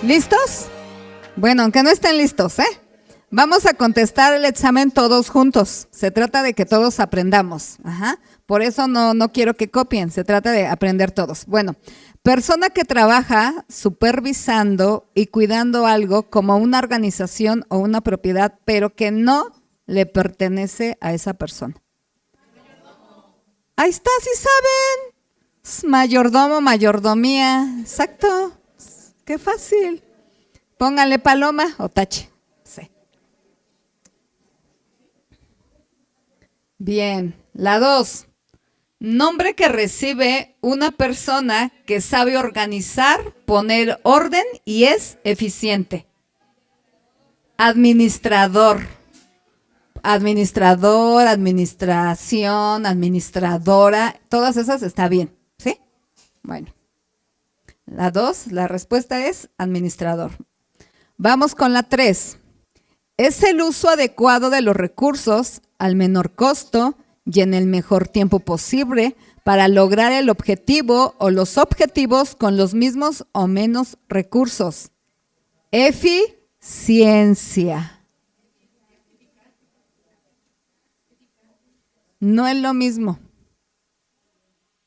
¿Listos? Bueno, aunque no estén listos, vamos a contestar el examen todos juntos. Se trata de que todos aprendamos. Ajá. Por eso no quiero que copien, se trata de aprender todos. Bueno, persona que trabaja supervisando y cuidando algo como una organización o una propiedad, pero que no le pertenece a esa persona. Ahí está, sí saben. Mayordomo, mayordomía, exacto. Qué fácil. Pónganle paloma o tache. Sí. Bien, la 2. Nombre que recibe una persona que sabe organizar, poner orden y es eficiente. Administrador. Administrador, administración, administradora, todas esas está bien, ¿sí? Bueno, la 2, la respuesta es administrador. Vamos con la 3. Es el uso adecuado de los recursos al menor costo y en el mejor tiempo posible para lograr el objetivo o los objetivos con los mismos o menos recursos. Eficiencia. No es lo mismo.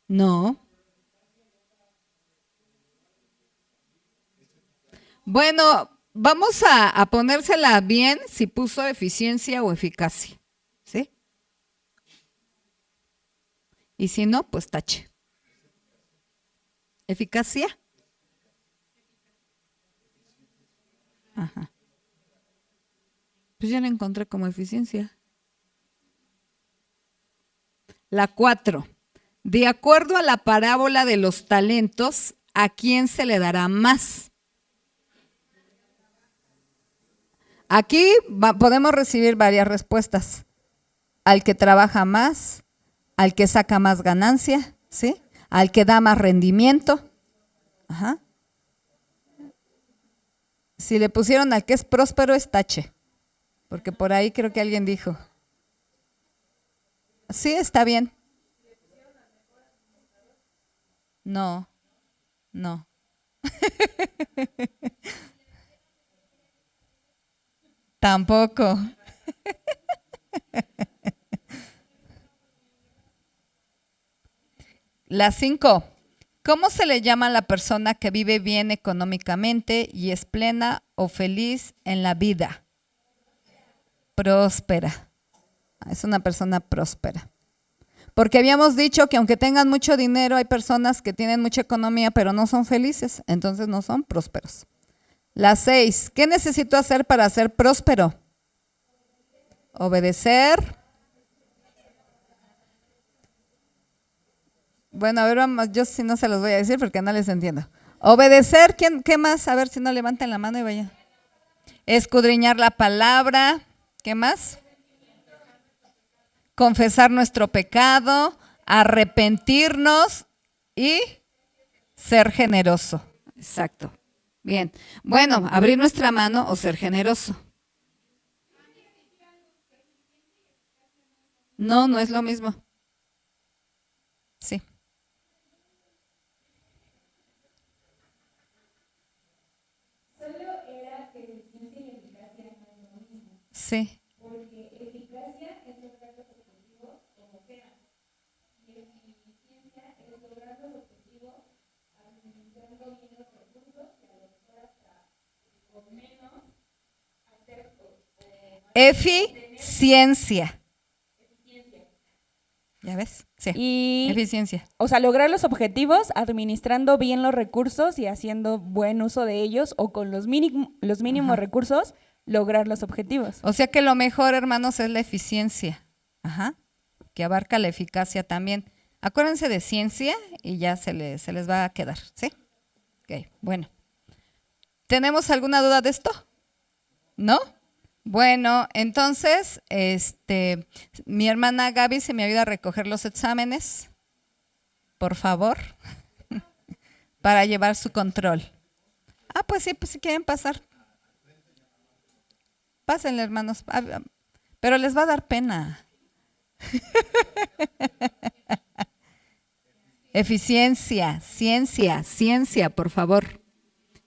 No. Bueno, vamos a ponérsela bien si puso eficiencia o eficacia. ¿Sí? Y si no, pues tache. ¿Eficacia? Ajá. Pues ya la encontré como eficiencia. La 4. De acuerdo a la parábola de los talentos, ¿a quién se le dará más? Aquí podemos recibir varias respuestas. Al que trabaja más, al que saca más ganancia, ¿sí? Al que da más rendimiento. Ajá. Si le pusieron al que es próspero, es tache. Porque por ahí creo que alguien dijo. Sí, está bien. No. Tampoco. La 5. ¿Cómo se le llama a la persona que vive bien económicamente y es plena o feliz en la vida? Próspera. Es una persona próspera. Porque habíamos dicho que aunque tengan mucho dinero, hay personas que tienen mucha economía, pero no son felices, entonces no son prósperos. La 6. ¿Qué necesito hacer para ser próspero? Obedecer. Bueno, a ver, vamos, yo sí no se los voy a decir porque no les entiendo. Obedecer, ¿qué más? A ver si no levanten la mano y vayan. Escudriñar la palabra, ¿qué más? Confesar nuestro pecado, arrepentirnos y ser generoso. Exacto. Bien. Bueno, abrir nuestra mano o ser generoso. No es lo mismo. Sí. Sí. Porque eficacia es lograr los objetivos como sea. Y eficiencia es lograr los objetivos administrando bien los recursos y a lo mejor hasta con menos hacer Eficiencia. ¿Ya ves? Sí. Y, eficiencia. O sea, lograr los objetivos administrando bien los recursos y haciendo buen uso de ellos o con los mínimos recursos lograr los objetivos. O sea que lo mejor, hermanos, es la eficiencia. Ajá. Que abarca la eficacia también. Acuérdense de ciencia y ya se les va a quedar, ¿sí? Ok, bueno. ¿Tenemos alguna duda de esto? ¿No? Bueno, entonces, mi hermana Gaby, ¿se me ayuda a recoger los exámenes? Por favor. Para llevar su control. Ah, pues sí, pues si quieren pasar. Pásenle, hermanos. Pero les va a dar pena. Eficiencia, ciencia, por favor.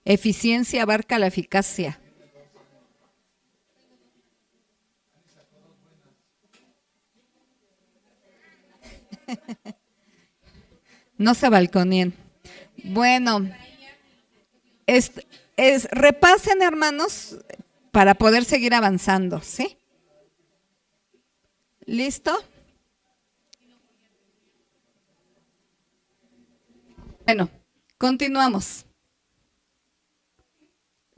Eficiencia abarca la eficacia. No se balconien. Bueno, repasen, hermanos, para poder seguir avanzando, ¿sí? ¿Listo? Bueno, continuamos.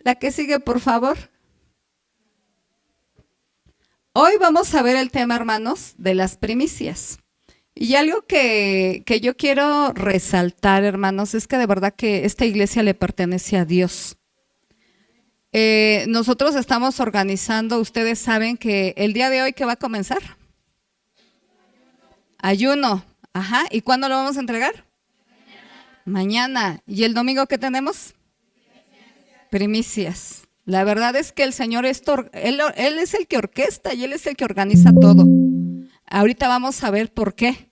La que sigue, por favor. Hoy vamos a ver el tema, hermanos, de las primicias. Y algo que yo quiero resaltar, hermanos, es que de verdad que esta iglesia le pertenece a Dios. Nosotros estamos organizando, ustedes saben que el día de hoy, ¿qué va a comenzar? Ayuno. Ajá. ¿Y cuándo lo vamos a entregar? Mañana. ¿Y el domingo qué tenemos? Primicias. La verdad es que el Señor, él es el que orquesta y Él es el que organiza todo. Ahorita vamos a ver por qué.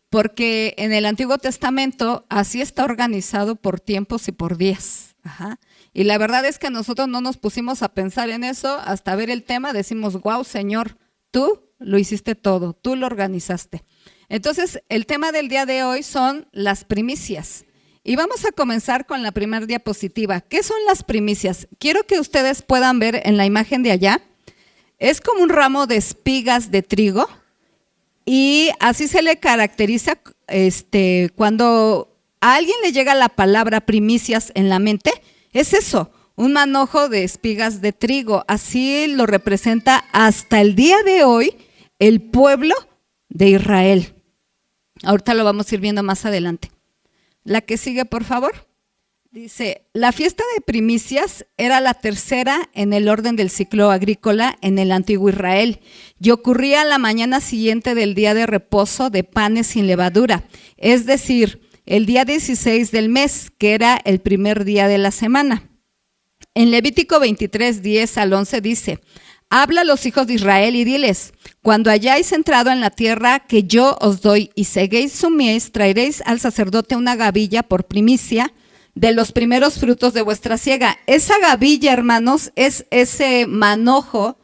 Porque en el Antiguo Testamento así está organizado por tiempos y por días. Ajá. Y la verdad es que nosotros no nos pusimos a pensar en eso hasta ver el tema. Decimos, wow, Señor, tú lo hiciste todo, tú lo organizaste. Entonces, el tema del día de hoy son las primicias. Y vamos a comenzar con la primera diapositiva. ¿Qué son las primicias? Quiero que ustedes puedan ver en la imagen de allá. Es como un ramo de espigas de trigo y así se le caracteriza cuando a alguien le llega la palabra primicias en la mente. Es eso, un manojo de espigas de trigo. Así lo representa hasta el día de hoy el pueblo de Israel. Ahorita lo vamos a ir viendo más adelante. La que sigue, por favor. Dice, la fiesta de primicias era la tercera en el orden del ciclo agrícola en el antiguo Israel y ocurría la mañana siguiente del día de reposo de panes sin levadura, es decir, el día 16 del mes, que era el primer día de la semana. En Levítico 23, 10 al 11 dice, habla a los hijos de Israel y diles, cuando hayáis entrado en la tierra que yo os doy y seguéis su mies, traeréis al sacerdote una gavilla por primicia de los primeros frutos de vuestra siega. Esa gavilla, hermanos, es ese manojo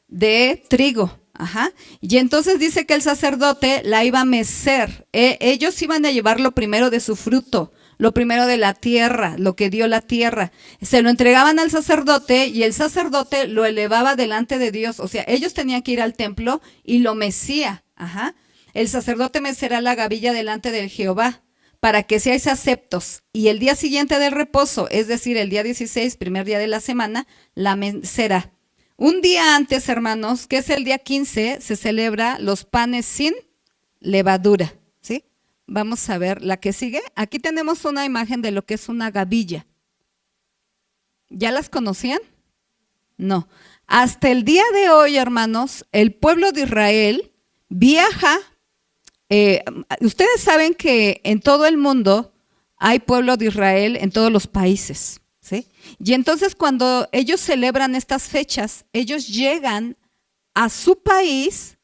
de trigo. Ajá. Y entonces dice que el sacerdote la iba a mecer. Ellos iban a llevar lo primero de su fruto, lo primero de la tierra, lo que dio la tierra. Se lo entregaban al sacerdote y el sacerdote lo elevaba delante de Dios. O sea, ellos tenían que ir al templo y lo mecía. Ajá. El sacerdote mecerá la gavilla delante del Jehová para que seáis aceptos. Y el día siguiente del reposo, es decir, el día 16, primer día de la semana, la mecerá. Un día antes, hermanos, que es el día 15, se celebra los panes sin levadura, ¿sí? Vamos a ver la que sigue. Aquí tenemos una imagen de lo que es una gavilla. ¿Ya las conocían? No. Hasta el día de hoy, hermanos, el pueblo de Israel viaja. Ustedes saben que en todo el mundo hay pueblo de Israel en todos los países, ¿sí? Y entonces cuando ellos celebran estas fechas, ellos llegan a su país,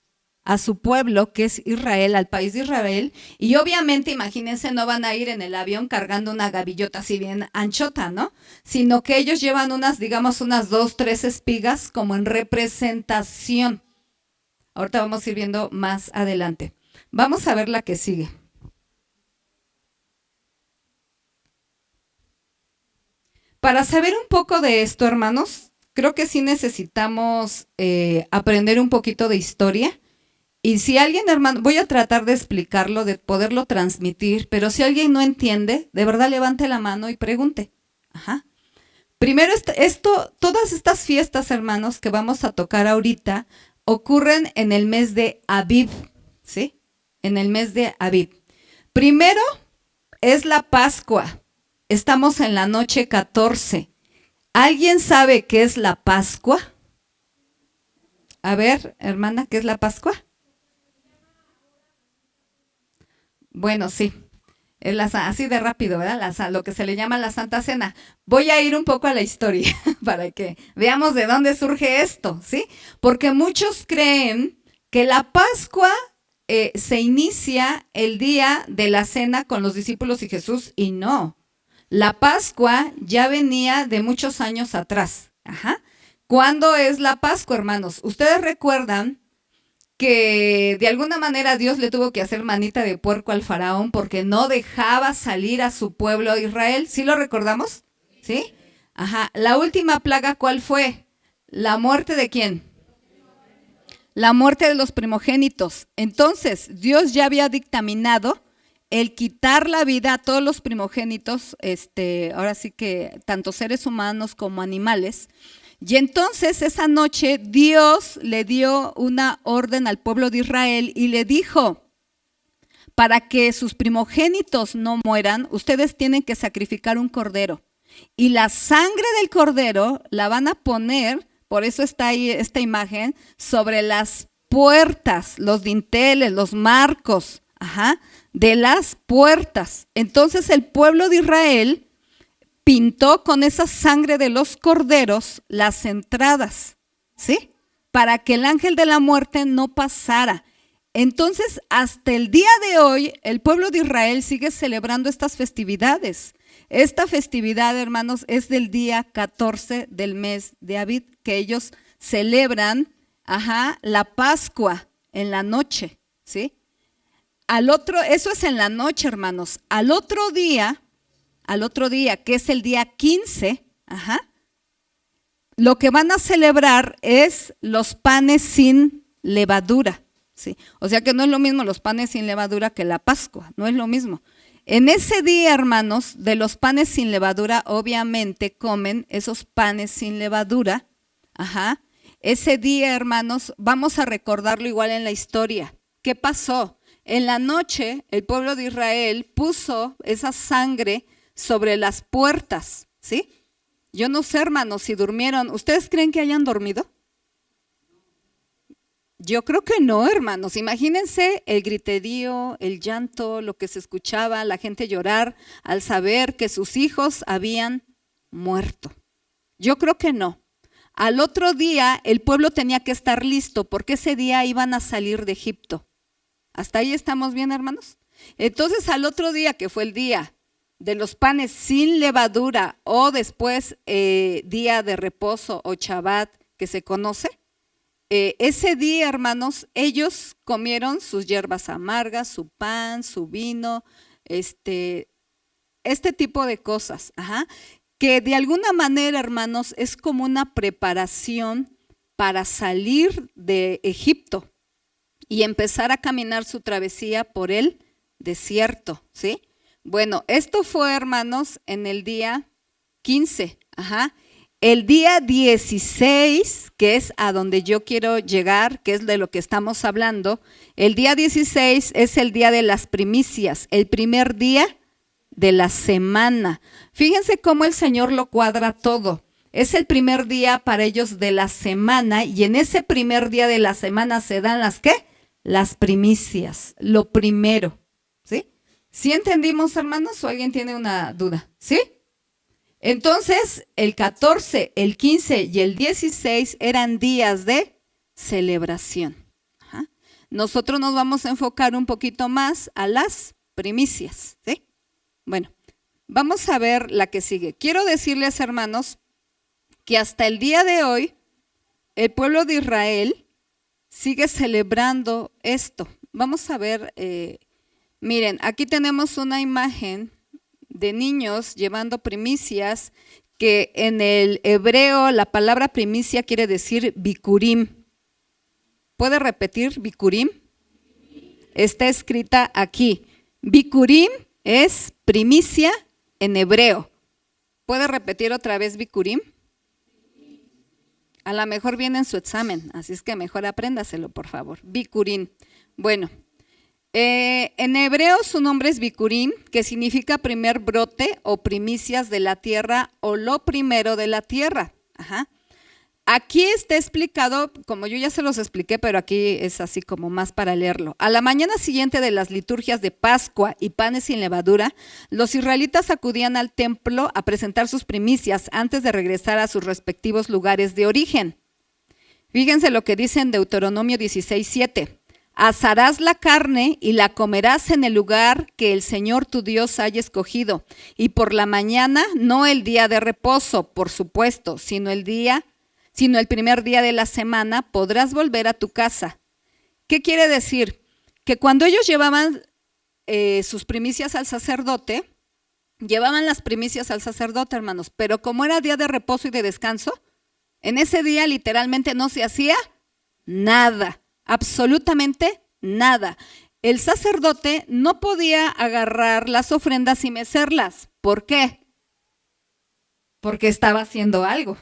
a su pueblo, que es Israel, al país de Israel, y obviamente, imagínense, no van a ir en el avión cargando una gavillota así bien anchota, ¿no? Sino que ellos llevan unas 2, 3 espigas como en representación. Ahorita vamos a ir viendo más adelante. Vamos a ver la que sigue. Para saber un poco de esto, hermanos, creo que sí necesitamos aprender un poquito de historia. Y si alguien, hermano, voy a tratar de explicarlo, de poderlo transmitir, pero si alguien no entiende, de verdad levante la mano y pregunte. Ajá. Primero, todas estas fiestas, hermanos, que vamos a tocar ahorita, ocurren en el mes de Abib, ¿sí? En el mes de Abib. Primero es la Pascua. Estamos en la noche 14. ¿Alguien sabe qué es la Pascua? A ver, hermana, ¿qué es la Pascua? Bueno, sí. Es así de rápido, ¿verdad? Lo que se le llama la Santa Cena. Voy a ir un poco a la historia para que veamos de dónde surge esto, ¿sí? Porque muchos creen que la Pascua se inicia el día de la cena con los discípulos y Jesús, y no. La Pascua ya venía de muchos años atrás. Ajá. ¿Cuándo es la Pascua, hermanos? Ustedes recuerdan que de alguna manera Dios le tuvo que hacer manita de puerco al faraón porque no dejaba salir a su pueblo Israel. ¿Sí lo recordamos? ¿Sí? Ajá. La última plaga, ¿cuál fue? ¿La muerte de quién? La muerte de los primogénitos. Entonces, Dios ya había dictaminado el quitar la vida a todos los primogénitos, ahora sí que tanto seres humanos como animales. Y entonces esa noche Dios le dio una orden al pueblo de Israel y le dijo, para que sus primogénitos no mueran, ustedes tienen que sacrificar un cordero. Y la sangre del cordero la van a poner, por eso está ahí esta imagen, sobre las puertas, los dinteles, los marcos, de las puertas. Entonces el pueblo de Israel pintó con esa sangre de los corderos las entradas, ¿sí? Para que el ángel de la muerte no pasara. Entonces, hasta el día de hoy, el pueblo de Israel sigue celebrando estas festividades. Esta festividad, hermanos, es del día 14 del mes de Abib, que ellos celebran, la Pascua en la noche, ¿sí? Eso es en la noche, hermanos. Al otro día, que es el día 15, lo que van a celebrar es los panes sin levadura, ¿sí? O sea que no es lo mismo los panes sin levadura que la Pascua, no es lo mismo. En ese día, hermanos, de los panes sin levadura, obviamente comen esos panes sin levadura, Ese día, hermanos, vamos a recordarlo igual en la historia. ¿Qué pasó? En la noche, el pueblo de Israel puso esa sangre sobre las puertas, ¿sí? Yo no sé, hermanos, si durmieron. ¿Ustedes creen que hayan dormido? Yo creo que no, hermanos. Imagínense el griterío, el llanto, lo que se escuchaba, la gente llorar al saber que sus hijos habían muerto. Yo creo que no. Al otro día el pueblo tenía que estar listo porque ese día iban a salir de Egipto. ¿Hasta ahí estamos bien, hermanos? Entonces al otro día, que fue el día de los panes sin levadura o después día de reposo o Shabbat que se conoce, ese día, hermanos, ellos comieron sus hierbas amargas, su pan, su vino, este tipo de cosas, que de alguna manera, hermanos, es como una preparación para salir de Egipto y empezar a caminar su travesía por el desierto, ¿sí? Bueno, esto fue, hermanos, en el día 15, El día 16, que es a donde yo quiero llegar, que es de lo que estamos hablando, el día 16 es el día de las primicias, el primer día de la semana. Fíjense cómo el Señor lo cuadra todo. Es el primer día para ellos de la semana y en ese primer día de la semana se dan las ¿qué? Las primicias, lo primero, ¿sí? ¿Sí entendimos, hermanos, o alguien tiene una duda? ¿Sí? Entonces, el 14, el 15 y el 16 eran días de celebración. Nosotros nos vamos a enfocar un poquito más a las primicias, ¿sí? Bueno, vamos a ver la que sigue. Quiero decirles, hermanos, que hasta el día de hoy, el pueblo de Israel sigue celebrando esto. Vamos a ver, miren, aquí tenemos una imagen de niños llevando primicias, que en el hebreo la palabra primicia quiere decir bikurim. ¿Puede repetir bikurim? Está escrita aquí. Bikurim es primicia en hebreo. ¿Puede repetir otra vez bikurim? A lo mejor viene en su examen, así es que mejor apréndaselo, por favor. Bikurim. Bueno, en hebreo su nombre es bikurim, que significa primer brote o primicias de la tierra o lo primero de la tierra. Aquí está explicado, como yo ya se los expliqué, pero aquí es así como más para leerlo. A la mañana siguiente de las liturgias de Pascua y panes sin levadura, los israelitas acudían al templo a presentar sus primicias antes de regresar a sus respectivos lugares de origen. Fíjense lo que dice en Deuteronomio 16:7. Asarás la carne y la comerás en el lugar que el Señor tu Dios haya escogido. Y por la mañana, no el día de reposo, por supuesto, sino el primer día de la semana, podrás volver a tu casa. ¿Qué quiere decir? Que cuando ellos llevaban sus primicias al sacerdote, llevaban las primicias al sacerdote, hermanos, pero como era día de reposo y de descanso, en ese día literalmente no se hacía nada, absolutamente nada. El sacerdote no podía agarrar las ofrendas y mecerlas. ¿Por qué? Porque estaba haciendo algo.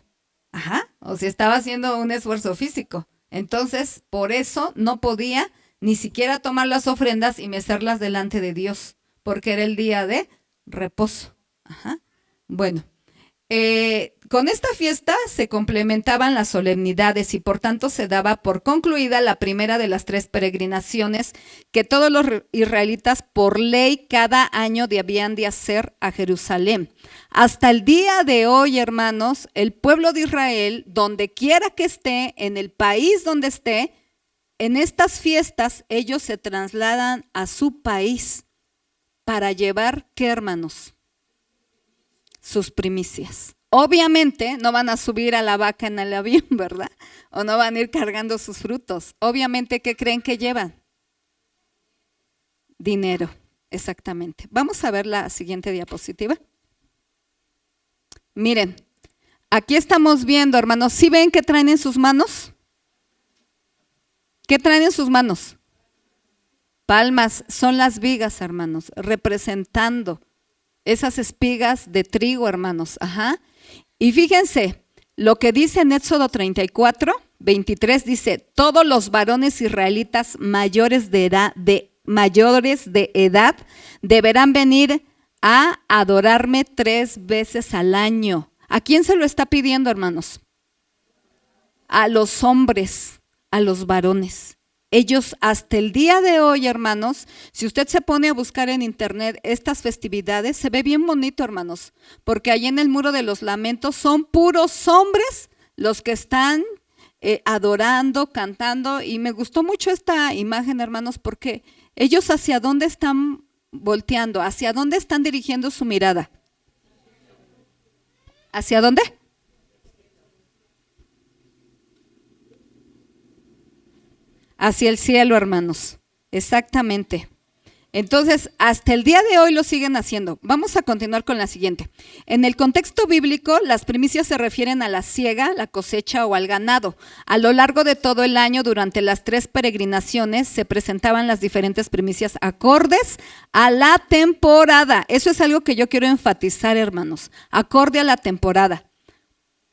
O sea, estaba haciendo un esfuerzo físico. Entonces, por eso no podía ni siquiera tomar las ofrendas y mecerlas delante de Dios, porque era el día de reposo. Bueno, con esta fiesta se complementaban las solemnidades y por tanto se daba por concluida la primera de las 3 peregrinaciones que todos los israelitas por ley cada año debían de hacer a Jerusalén. Hasta el día de hoy, hermanos, el pueblo de Israel, donde quiera que esté, en el país donde esté, en estas fiestas ellos se trasladan a su país para llevar, ¿qué, hermanos? Sus primicias. Obviamente no van a subir a la vaca en el avión, ¿verdad? O no van a ir cargando sus frutos. Obviamente, ¿qué creen que llevan? Dinero, exactamente. Vamos a ver la siguiente diapositiva. Miren, aquí estamos viendo, hermanos, ¿sí ven qué traen en sus manos? ¿Qué traen en sus manos? Palmas, son las vigas, hermanos, representando esas espigas de trigo, hermanos. Y fíjense, lo que dice en Éxodo 34, 23, dice, todos los varones israelitas mayores de edad deberán venir a adorarme 3 veces al año. ¿A quién se lo está pidiendo, hermanos? A los hombres, a los varones. Ellos hasta el día de hoy, hermanos, si usted se pone a buscar en internet estas festividades, se ve bien bonito, hermanos, porque ahí en el Muro de los Lamentos son puros hombres los que están adorando, cantando, y me gustó mucho esta imagen, hermanos, porque ellos hacia dónde están volteando, hacia dónde están dirigiendo su mirada. ¿Hacia dónde? Hacia el cielo, hermanos, exactamente. Entonces, hasta el día de hoy lo siguen haciendo. Vamos a continuar con la siguiente. En el contexto bíblico, las primicias se refieren a la siega, la cosecha o al ganado. A lo largo de todo el año, durante las 3 peregrinaciones, se presentaban las diferentes primicias acordes a la temporada. Eso es algo que yo quiero enfatizar, hermanos, acorde a la temporada.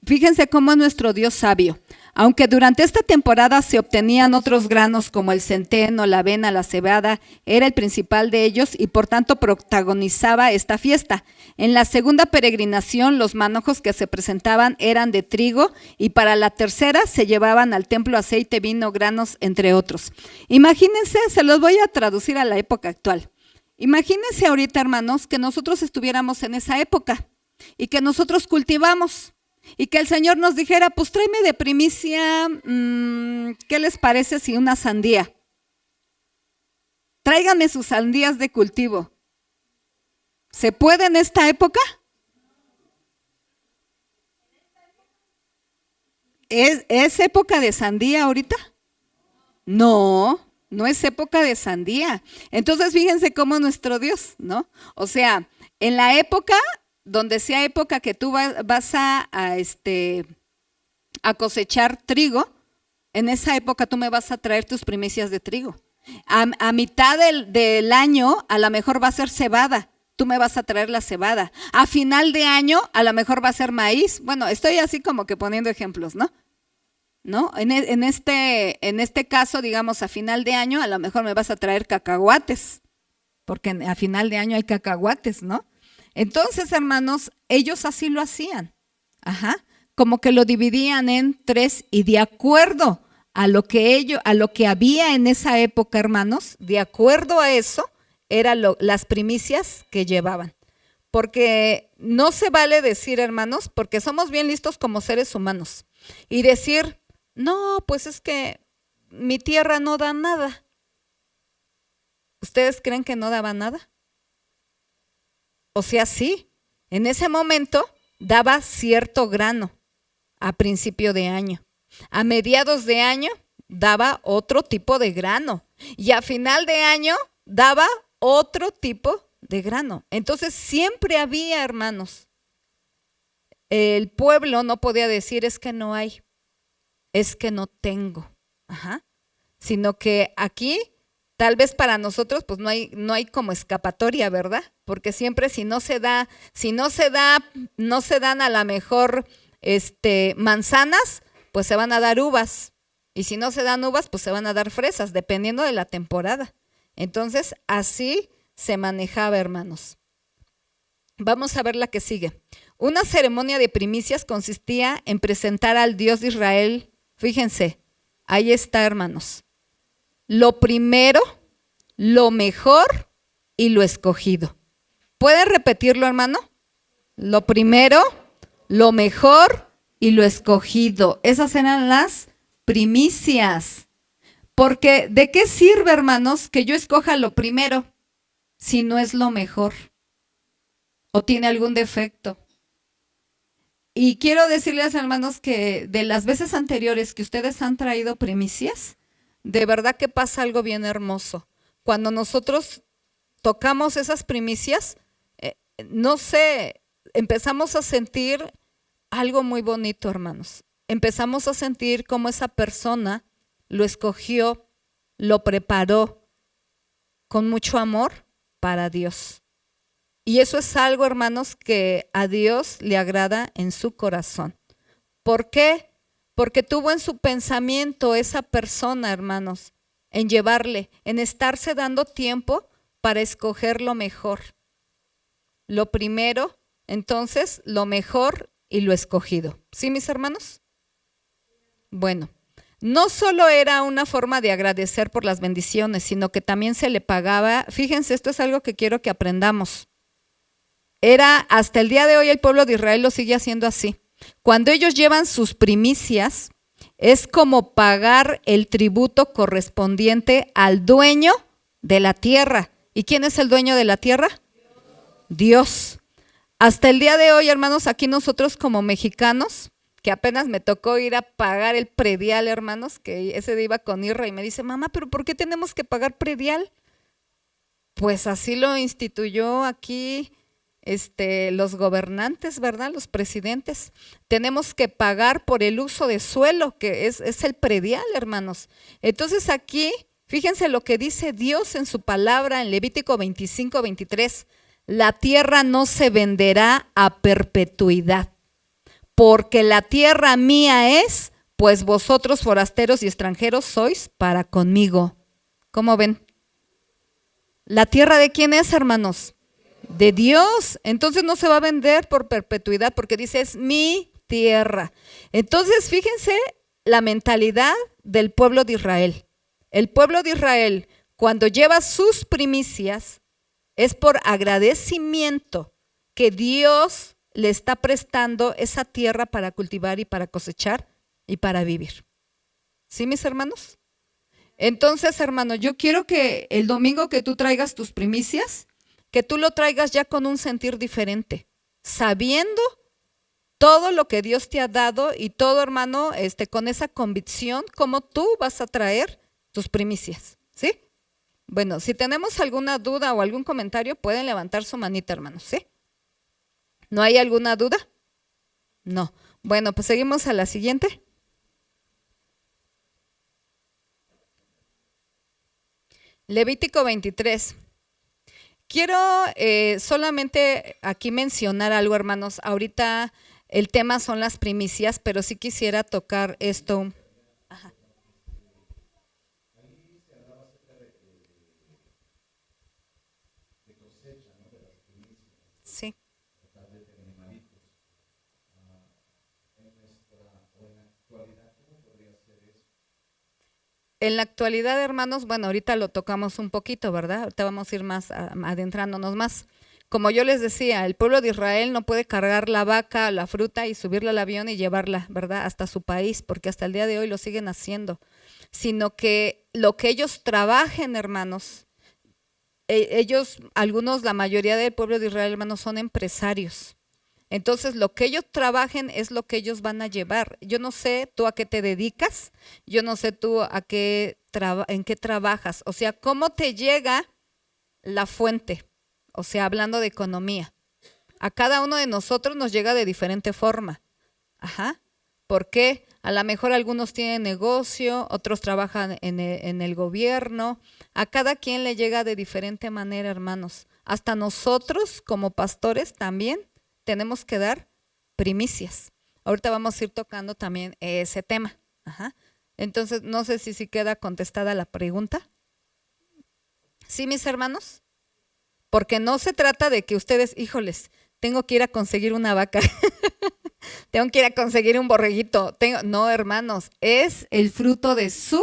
Fíjense cómo es nuestro Dios sabio. Aunque durante esta temporada se obtenían otros granos como el centeno, la avena, la cebada, era el principal de ellos y por tanto protagonizaba esta fiesta. En la segunda peregrinación los manojos que se presentaban eran de trigo y para la tercera se llevaban al templo aceite, vino, granos, entre otros. Imagínense, se los voy a traducir a la época actual. Imagínense ahorita, hermanos, que nosotros estuviéramos en esa época y que nosotros cultivamos. Y que el Señor nos dijera, pues tráeme de primicia, ¿qué les parece si una sandía? Tráiganme sus sandías de cultivo. ¿Se puede en esta época? ¿Es época de sandía ahorita? No, no es época de sandía. Entonces fíjense cómo nuestro Dios, ¿no? O sea, en la época donde sea época que tú vas a cosechar trigo, en esa época tú me vas a traer tus primicias de trigo. A mitad del año a lo mejor va a ser cebada, tú me vas a traer la cebada. A final de año a lo mejor va a ser maíz. Bueno, estoy así como que poniendo ejemplos, ¿no? En este caso, digamos, a final de año a lo mejor me vas a traer cacahuates, porque a final de año hay cacahuates, ¿no? Entonces, hermanos, ellos así lo hacían, como que lo dividían en 3 y de acuerdo a lo que había en esa época, hermanos, de acuerdo a eso, eran las primicias que llevaban. Porque no se vale decir, hermanos, porque somos bien listos como seres humanos, y decir, no, pues es que mi tierra no da nada, ¿Ustedes creen que no daba nada? O sea, sí, en ese momento daba cierto grano a principio de año. A mediados de año daba otro tipo de grano y a final de año daba otro tipo de grano. Entonces siempre había, hermanos. El pueblo no podía decir es que no hay, es que no tengo. Ajá. Sino que aquí, tal vez para nosotros, pues no hay como escapatoria, ¿verdad? Porque siempre si no se dan a la mejor manzanas, pues se van a dar uvas. Y si no se dan uvas, pues se van a dar fresas, dependiendo de la temporada. Entonces, así se manejaba, hermanos. Vamos a ver la que sigue. Una ceremonia de primicias consistía en presentar al Dios de Israel. Fíjense, ahí está, hermanos. Lo primero, lo mejor y lo escogido. ¿Pueden repetirlo, hermano? Lo primero, lo mejor y lo escogido. Esas eran las primicias. Porque ¿de qué sirve, hermanos, que yo escoja lo primero si no es lo mejor o tiene algún defecto? Y quiero decirles, hermanos, que de las veces anteriores que ustedes han traído primicias, de verdad que pasa algo bien hermoso. Cuando nosotros tocamos esas primicias, no sé, empezamos a sentir algo muy bonito, hermanos. Empezamos a sentir cómo esa persona lo escogió, lo preparó con mucho amor para Dios. Y eso es algo, hermanos, que a Dios le agrada en su corazón. ¿Por qué? Porque tuvo en su pensamiento esa persona, hermanos, en llevarle, en estarse dando tiempo para escoger lo mejor. Lo primero, entonces, lo mejor y lo escogido. ¿Sí, mis hermanos? Bueno, no solo era una forma de agradecer por las bendiciones, sino que también se le pagaba. Fíjense, esto es algo que quiero que aprendamos. Hasta el día de hoy el pueblo de Israel lo sigue haciendo así. Cuando ellos llevan sus primicias, es como pagar el tributo correspondiente al dueño de la tierra. ¿Y quién es el dueño de la tierra? Dios. Hasta el día de hoy, hermanos, aquí nosotros como mexicanos, que apenas me tocó ir a pagar el predial, hermanos, que ese día iba con Irra y me dice, mamá, ¿pero por qué tenemos que pagar predial? Pues así lo instituyó aquí los gobernantes, ¿verdad? Los presidentes. Tenemos que pagar por el uso de suelo, que es el predial, hermanos. Entonces aquí, fíjense lo que dice Dios en su palabra en Levítico 25:23. La tierra no se venderá a perpetuidad, porque la tierra mía es, pues vosotros forasteros y extranjeros sois para conmigo. ¿Cómo ven? ¿La tierra de quién es, hermanos? De Dios. Entonces no se va a vender por perpetuidad porque dice es mi tierra. Entonces fíjense la mentalidad del pueblo de Israel. El pueblo de Israel cuando lleva sus primicias es por agradecimiento que Dios le está prestando esa tierra para cultivar y para cosechar y para vivir. ¿Sí, mis hermanos? Entonces, hermano, yo quiero que el domingo que tú traigas tus primicias, que tú lo traigas ya con un sentir diferente, sabiendo todo lo que Dios te ha dado y todo, hermano, con esa convicción, cómo tú vas a traer tus primicias, ¿sí? Bueno, si tenemos alguna duda o algún comentario, pueden levantar su manita, hermanos, ¿sí? ¿No hay alguna duda? No. Bueno, pues seguimos a la siguiente. Levítico 23. Quiero solamente aquí mencionar algo, hermanos. Ahorita el tema son las primicias, pero sí quisiera tocar esto. Ajá. Sí. En la actualidad, hermanos, bueno, ahorita lo tocamos un poquito, ¿verdad? Ahorita vamos a ir más adentrándonos más. Como yo les decía, el pueblo de Israel no puede cargar la vaca, la fruta y subirla al avión y llevarla, ¿verdad?, hasta su país, porque hasta el día de hoy lo siguen haciendo. Sino que lo que ellos trabajen, hermanos, ellos, algunos, la mayoría del pueblo de Israel, hermanos, son empresarios. Entonces, lo que ellos trabajen es lo que ellos van a llevar. Yo no sé tú a qué te dedicas, yo no sé tú en qué trabajas. O sea, cómo te llega la fuente. O sea, hablando de economía. A cada uno de nosotros nos llega de diferente forma. Ajá. ¿Por qué? A lo mejor algunos tienen negocio, otros trabajan en el gobierno. A cada quien le llega de diferente manera, hermanos. Hasta nosotros como pastores también tenemos que dar primicias. Ahorita vamos a ir tocando también ese tema. Ajá. Entonces, no sé si queda contestada la pregunta. ¿Sí, mis hermanos? Porque no se trata de que ustedes, híjoles, tengo que ir a conseguir una vaca, tengo que ir a conseguir un borreguito. No, hermanos, es el fruto de su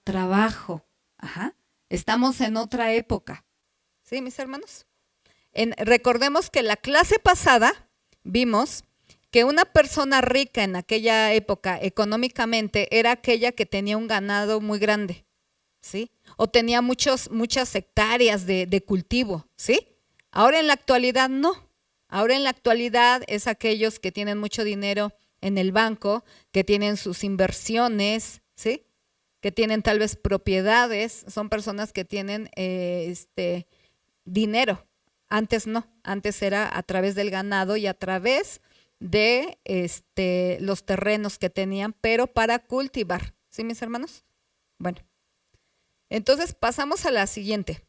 trabajo. Ajá. Estamos en otra época. ¿Sí, mis hermanos? Recordemos que la clase pasada vimos que una persona rica en aquella época económicamente era aquella que tenía un ganado muy grande, ¿sí? O tenía muchas hectáreas de cultivo, ¿sí? Ahora en la actualidad no. Ahora en la actualidad es aquellos que tienen mucho dinero en el banco, que tienen sus inversiones, ¿sí? Que tienen tal vez propiedades, son personas que tienen dinero. Antes no, antes era a través del ganado y a través de los terrenos que tenían, pero para cultivar. ¿Sí, mis hermanos? Bueno, entonces pasamos a la siguiente.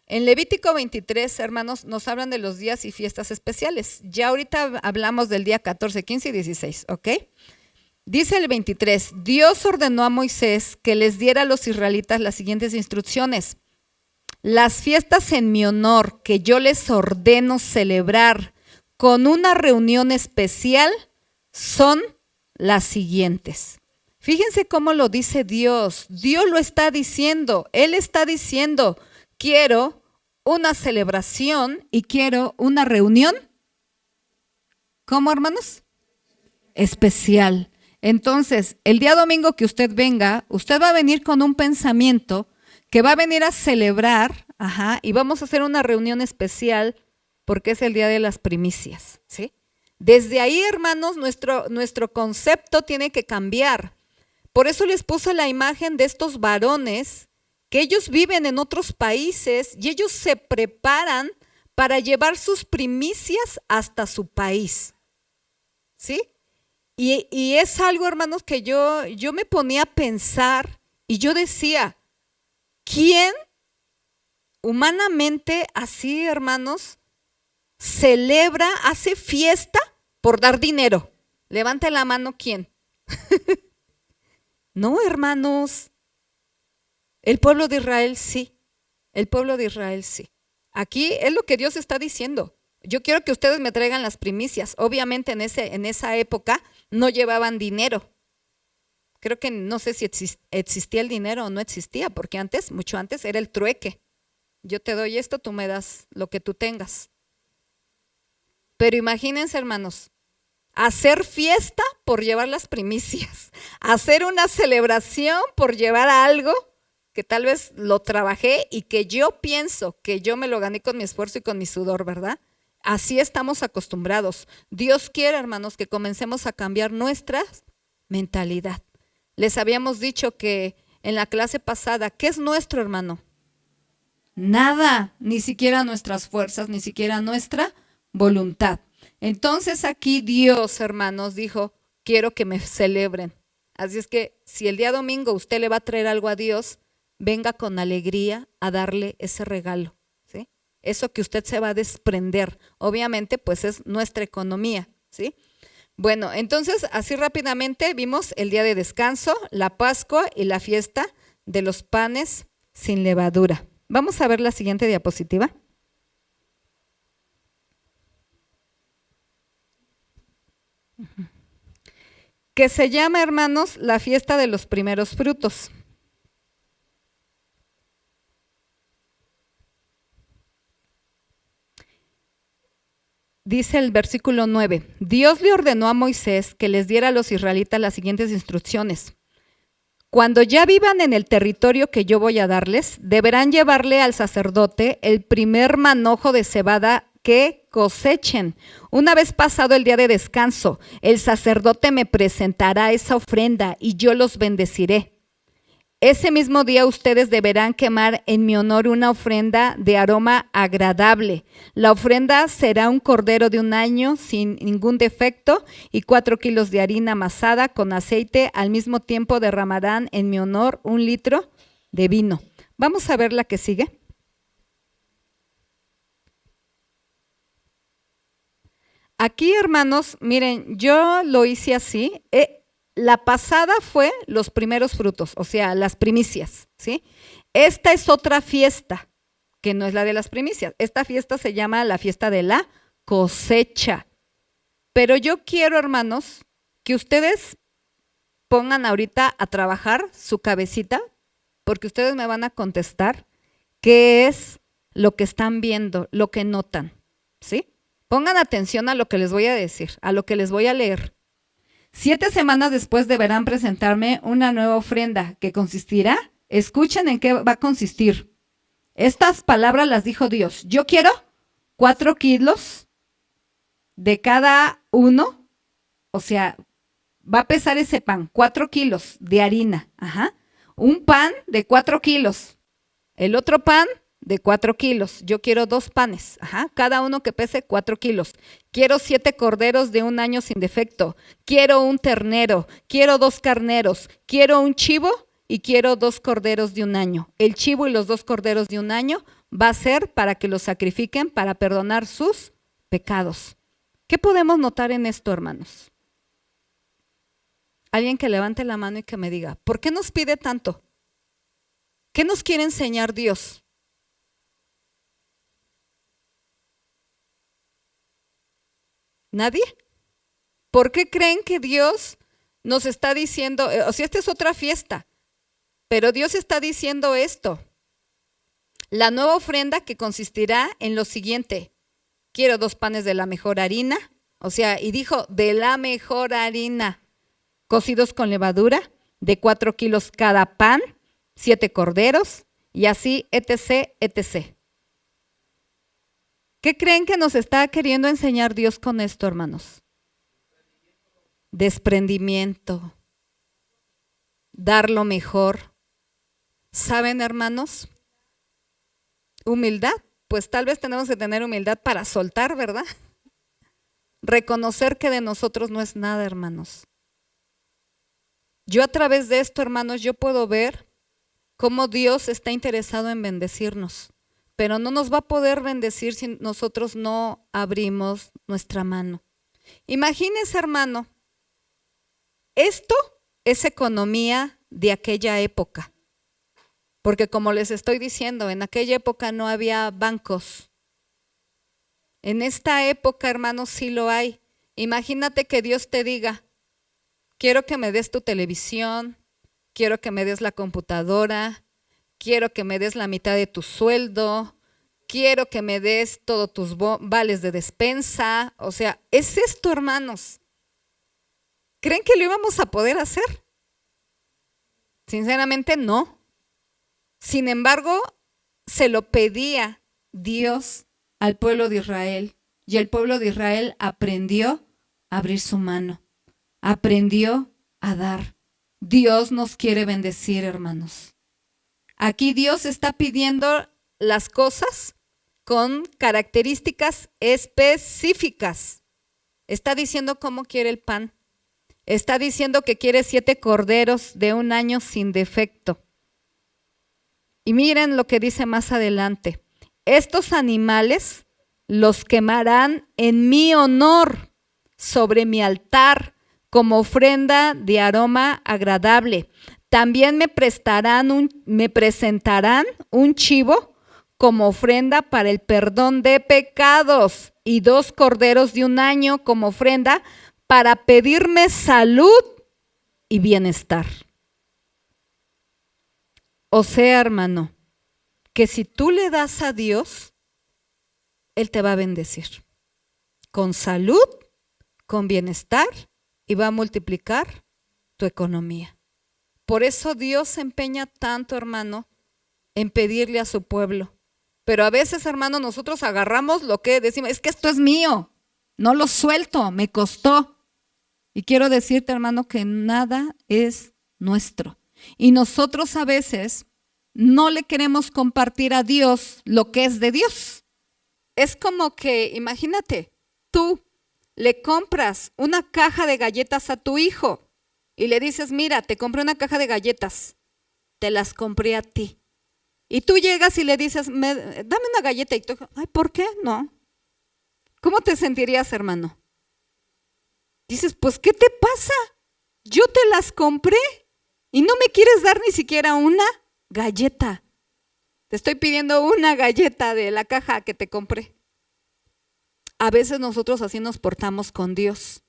En Levítico 23, hermanos, nos hablan de los días y fiestas especiales. Ya ahorita hablamos del día 14, 15 y 16, ¿ok? Dice el 23, Dios ordenó a Moisés que les diera a los israelitas las siguientes instrucciones. Las fiestas en mi honor que yo les ordeno celebrar con una reunión especial son las siguientes. Fíjense cómo lo dice Dios. Dios lo está diciendo. Él está diciendo, quiero una celebración y quiero una reunión. ¿Cómo, hermanos? Especial. Entonces, el día domingo que usted venga, usted va a venir con un pensamiento que va a venir a celebrar, ajá, y vamos a hacer una reunión especial porque es el día de las primicias, ¿sí? Desde ahí, hermanos, nuestro concepto tiene que cambiar. Por eso les puse la imagen de estos varones que ellos viven en otros países y ellos se preparan para llevar sus primicias hasta su país, ¿sí? Y es algo, hermanos, que yo me ponía a pensar y yo decía, ¿quién humanamente así, hermanos, celebra, hace fiesta por dar dinero? Levante la mano, ¿quién? No, hermanos. El pueblo de Israel sí. El pueblo de Israel sí. Aquí es lo que Dios está diciendo. Yo quiero que ustedes me traigan las primicias. Obviamente en esa época no llevaban dinero. Creo que no sé si existía el dinero o no existía, porque antes, mucho antes, era el trueque. Yo te doy esto, tú me das lo que tú tengas. Pero imagínense, hermanos, hacer fiesta por llevar las primicias, hacer una celebración por llevar algo que tal vez lo trabajé y que yo pienso que yo me lo gané con mi esfuerzo y con mi sudor, ¿verdad? Así estamos acostumbrados. Dios quiere, hermanos, que comencemos a cambiar nuestra mentalidad. Les habíamos dicho que en la clase pasada, ¿qué es nuestro, hermano? Nada, ni siquiera nuestras fuerzas, ni siquiera nuestra voluntad. Entonces aquí Dios, hermanos, dijo, quiero que me celebren. Así es que si el día domingo usted le va a traer algo a Dios, venga con alegría a darle ese regalo, ¿sí? Eso que usted se va a desprender. Obviamente, pues es nuestra economía, ¿sí? Bueno, entonces así rápidamente vimos el día de descanso, la Pascua y la fiesta de los panes sin levadura. Vamos a ver la siguiente diapositiva. Que se llama, hermanos, la fiesta de los primeros frutos. Dice el versículo 9, Dios le ordenó a Moisés que les diera a los israelitas las siguientes instrucciones. Cuando ya vivan en el territorio que yo voy a darles, deberán llevarle al sacerdote el primer manojo de cebada que cosechen. Una vez pasado el día de descanso, el sacerdote me presentará esa ofrenda y yo los bendeciré. Ese mismo día ustedes deberán quemar en mi honor una ofrenda de aroma agradable. La ofrenda será un cordero de 1 año sin ningún defecto y 4 kilos de harina amasada con aceite. Al mismo tiempo derramarán en mi honor 1 litro de vino. Vamos a ver la que sigue. Aquí, hermanos, miren, yo lo hice así. La pasada fue los primeros frutos, o sea, las primicias, ¿sí? Esta es otra fiesta, que no es la de las primicias. Esta fiesta se llama la fiesta de la cosecha. Pero yo quiero, hermanos, que ustedes pongan ahorita a trabajar su cabecita, porque ustedes me van a contestar qué es lo que están viendo, lo que notan, ¿sí? Pongan atención a lo que les voy a decir, a lo que les voy a leer. 7 semanas después deberán presentarme una nueva ofrenda que consistirá, escuchen en qué va a consistir. Estas palabras las dijo Dios. Yo quiero 4 kilos de cada uno, o sea, va a pesar ese pan, 4 kilos de harina, un pan de 4 kilos, el otro pan de 4 kilos, yo quiero 2 panes, cada uno que pese 4 kilos. Quiero 7 corderos de 1 año sin defecto, quiero un ternero, quiero 2 carneros, quiero un chivo y quiero 2 corderos de 1 año. El chivo y los 2 corderos de 1 año va a ser para que los sacrifiquen para perdonar sus pecados. ¿Qué podemos notar en esto, hermanos? Alguien que levante la mano y que me diga, ¿por qué nos pide tanto? ¿Qué nos quiere enseñar Dios? ¿Nadie? ¿Por qué creen que Dios nos está diciendo, o sea, esta es otra fiesta, pero Dios está diciendo esto? La nueva ofrenda que consistirá en lo siguiente: quiero 2 panes de la mejor harina, o sea, y dijo de la mejor harina, cocidos con levadura, de 4 kilos cada pan, 7 corderos, y así, etc., etc. ¿Qué creen que nos está queriendo enseñar Dios con esto, hermanos? Desprendimiento, dar lo mejor. ¿Saben, hermanos? Humildad, pues tal vez tenemos que tener humildad para soltar, ¿verdad? Reconocer que de nosotros no es nada, hermanos. Yo a través de esto, hermanos, yo puedo ver cómo Dios está interesado en bendecirnos. Pero no nos va a poder bendecir si nosotros no abrimos nuestra mano. Imagínense, hermano, esto es economía de aquella época. Porque como les estoy diciendo, en aquella época no había bancos. En esta época, hermanos, sí lo hay. Imagínate que Dios te diga, quiero que me des tu televisión, quiero que me des la computadora, quiero que me des la mitad de tu sueldo, quiero que me des todos tus vales de despensa. O sea, es esto, hermanos. ¿Creen que lo íbamos a poder hacer? Sinceramente, no. Sin embargo, se lo pedía Dios al pueblo de Israel, y el pueblo de Israel aprendió a abrir su mano, aprendió a dar. Dios nos quiere bendecir, hermanos. Aquí Dios está pidiendo las cosas con características específicas. Está diciendo cómo quiere el pan. Está diciendo que quiere 7 corderos de 1 año sin defecto. Y miren lo que dice más adelante. Estos animales los quemarán en mi honor sobre mi altar como ofrenda de aroma agradable. También me presentarán un chivo como ofrenda para el perdón de pecados y 2 corderos de 1 año como ofrenda para pedirme salud y bienestar. O sea, hermano, que si tú le das a Dios, Él te va a bendecir con salud, con bienestar y va a multiplicar tu economía. Por eso Dios se empeña tanto, hermano, en pedirle a su pueblo. Pero a veces, hermano, nosotros agarramos lo que decimos, es que esto es mío, no lo suelto, me costó. Y quiero decirte, hermano, que nada es nuestro. Y nosotros a veces no le queremos compartir a Dios lo que es de Dios. Es como que, imagínate, tú le compras una caja de galletas a tu hijo y le dices, mira, te compré una caja de galletas, te las compré a ti. Y tú llegas y le dices, dame una galleta. Y tú, ay, ¿por qué? No. ¿Cómo te sentirías, hermano? Dices, pues, ¿qué te pasa? Yo te las compré y no me quieres dar ni siquiera una galleta. Te estoy pidiendo una galleta de la caja que te compré. A veces nosotros así nos portamos con Dios.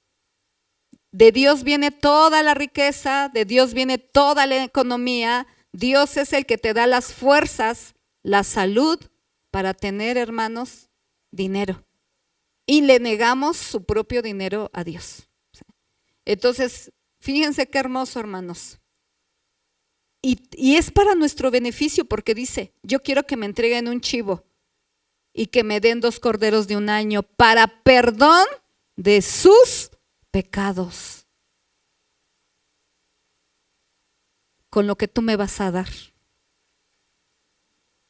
De Dios viene toda la riqueza, de Dios viene toda la economía. Dios es el que te da las fuerzas, la salud para tener, hermanos, dinero. Y le negamos su propio dinero a Dios. Entonces, fíjense qué hermoso, hermanos. Y es para nuestro beneficio porque dice, yo quiero que me entreguen un chivo y que me den 2 corderos de un año para perdón de sus pecados. Con lo que tú me vas a dar.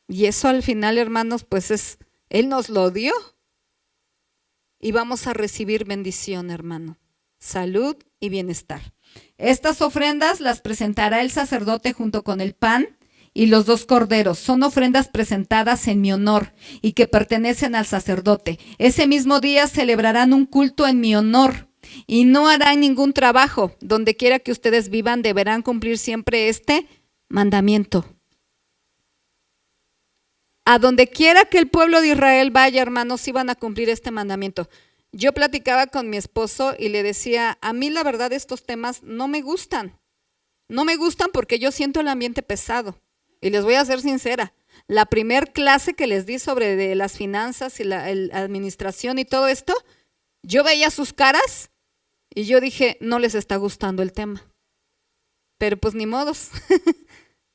Y eso al final, hermanos, pues Él nos lo dio. Y vamos a recibir bendición, hermano. Salud y bienestar. Estas ofrendas las presentará el sacerdote junto con el pan y los 2 corderos. Son ofrendas presentadas en mi honor y que pertenecen al sacerdote. Ese mismo día celebrarán un culto en mi honor y no harán ningún trabajo. Donde quiera que ustedes vivan, deberán cumplir siempre este mandamiento. A donde quiera que el pueblo de Israel vaya, hermanos, iban a cumplir este mandamiento. Yo platicaba con mi esposo y le decía, a mí la verdad estos temas no me gustan. No me gustan porque yo siento el ambiente pesado. Y les voy a ser sincera, la primer clase que les di sobre de las finanzas y la administración y todo esto, yo veía sus caras y yo dije, no les está gustando el tema. Pero pues ni modos,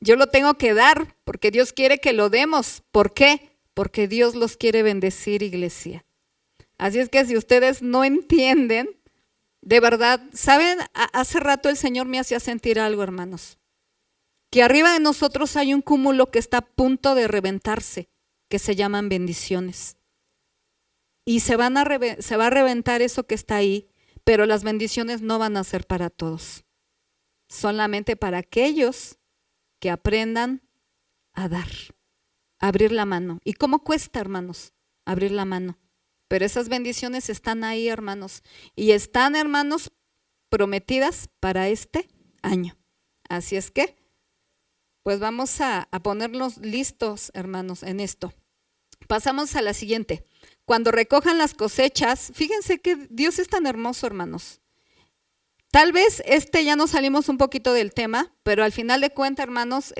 yo lo tengo que dar porque Dios quiere que lo demos. ¿Por qué? Porque Dios los quiere bendecir, iglesia. Así es que si ustedes no entienden, de verdad, ¿saben? Hace rato el Señor me hacía sentir algo, hermanos. Que arriba de nosotros hay un cúmulo que está a punto de reventarse, que se llaman bendiciones. Y se va a reventar eso que está ahí, pero las bendiciones no van a ser para todos. Solamente para aquellos que aprendan a dar, a abrir la mano. ¿Y cómo cuesta, hermanos, abrir la mano? Pero esas bendiciones están ahí, hermanos. Y están, hermanos, prometidas para este año. Así es que, pues vamos a ponernos listos, hermanos, en esto. Pasamos a la siguiente. Cuando recojan las cosechas, fíjense que Dios es tan hermoso, hermanos. Tal vez ya nos salimos un poquito del tema, pero al final de cuentas, hermanos,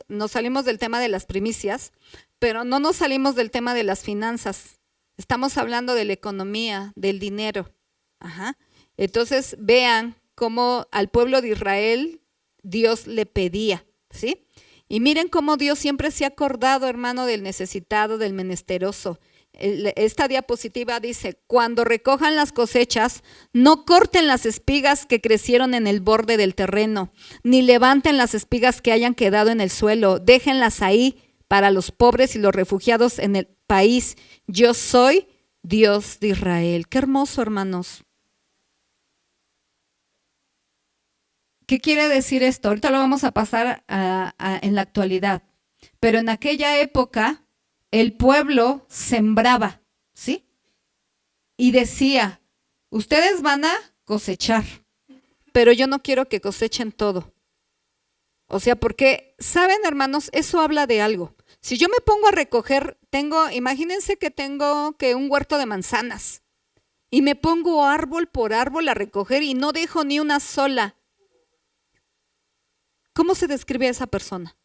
nos salimos del tema de las primicias, pero no nos salimos del tema de las finanzas. Estamos hablando de la economía, del dinero. Ajá. Entonces, vean cómo al pueblo de Israel Dios le pedía, ¿sí? Y miren cómo Dios siempre se ha acordado, hermano, del necesitado, del menesteroso. Esta diapositiva dice, cuando recojan las cosechas, no corten las espigas que crecieron en el borde del terreno, ni levanten las espigas que hayan quedado en el suelo, déjenlas ahí para los pobres y los refugiados en el país. Yo soy Dios de Israel. Qué hermoso, hermanos. ¿Qué quiere decir esto? Ahorita lo vamos a pasar en la actualidad. Pero en aquella época, el pueblo sembraba, ¿sí? Y decía, ustedes van a cosechar, pero yo no quiero que cosechen todo. O sea, porque, ¿saben, hermanos? Eso habla de algo. Si yo me pongo a recoger, imagínense que tengo un huerto de manzanas y me pongo árbol por árbol a recoger y no dejo ni una sola. ¿Cómo se describe a esa persona?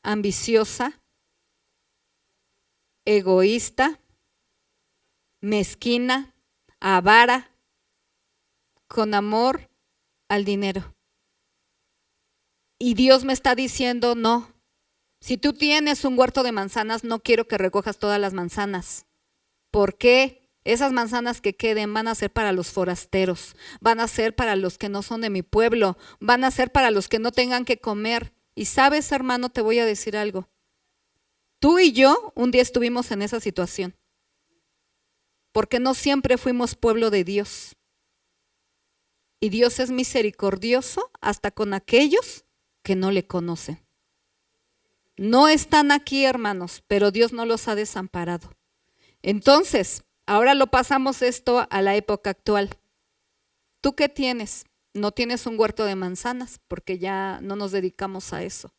Ambiciosa, egoísta, mezquina, avara, con amor al dinero. Y Dios me está diciendo, no, si tú tienes un huerto de manzanas, no quiero que recojas todas las manzanas. ¿Por qué? Esas manzanas que queden van a ser para los forasteros, van a ser para los que no son de mi pueblo, van a ser para los que no tengan que comer. Y sabes, hermano, te voy a decir algo. Tú y yo un día estuvimos en esa situación, porque no siempre fuimos pueblo de Dios. Y Dios es misericordioso hasta con aquellos que no le conocen. No están aquí, hermanos, pero Dios no los ha desamparado. Entonces, ahora lo pasamos esto a la época actual. ¿Tú qué tienes? No tienes un huerto de manzanas, porque ya no nos dedicamos a eso.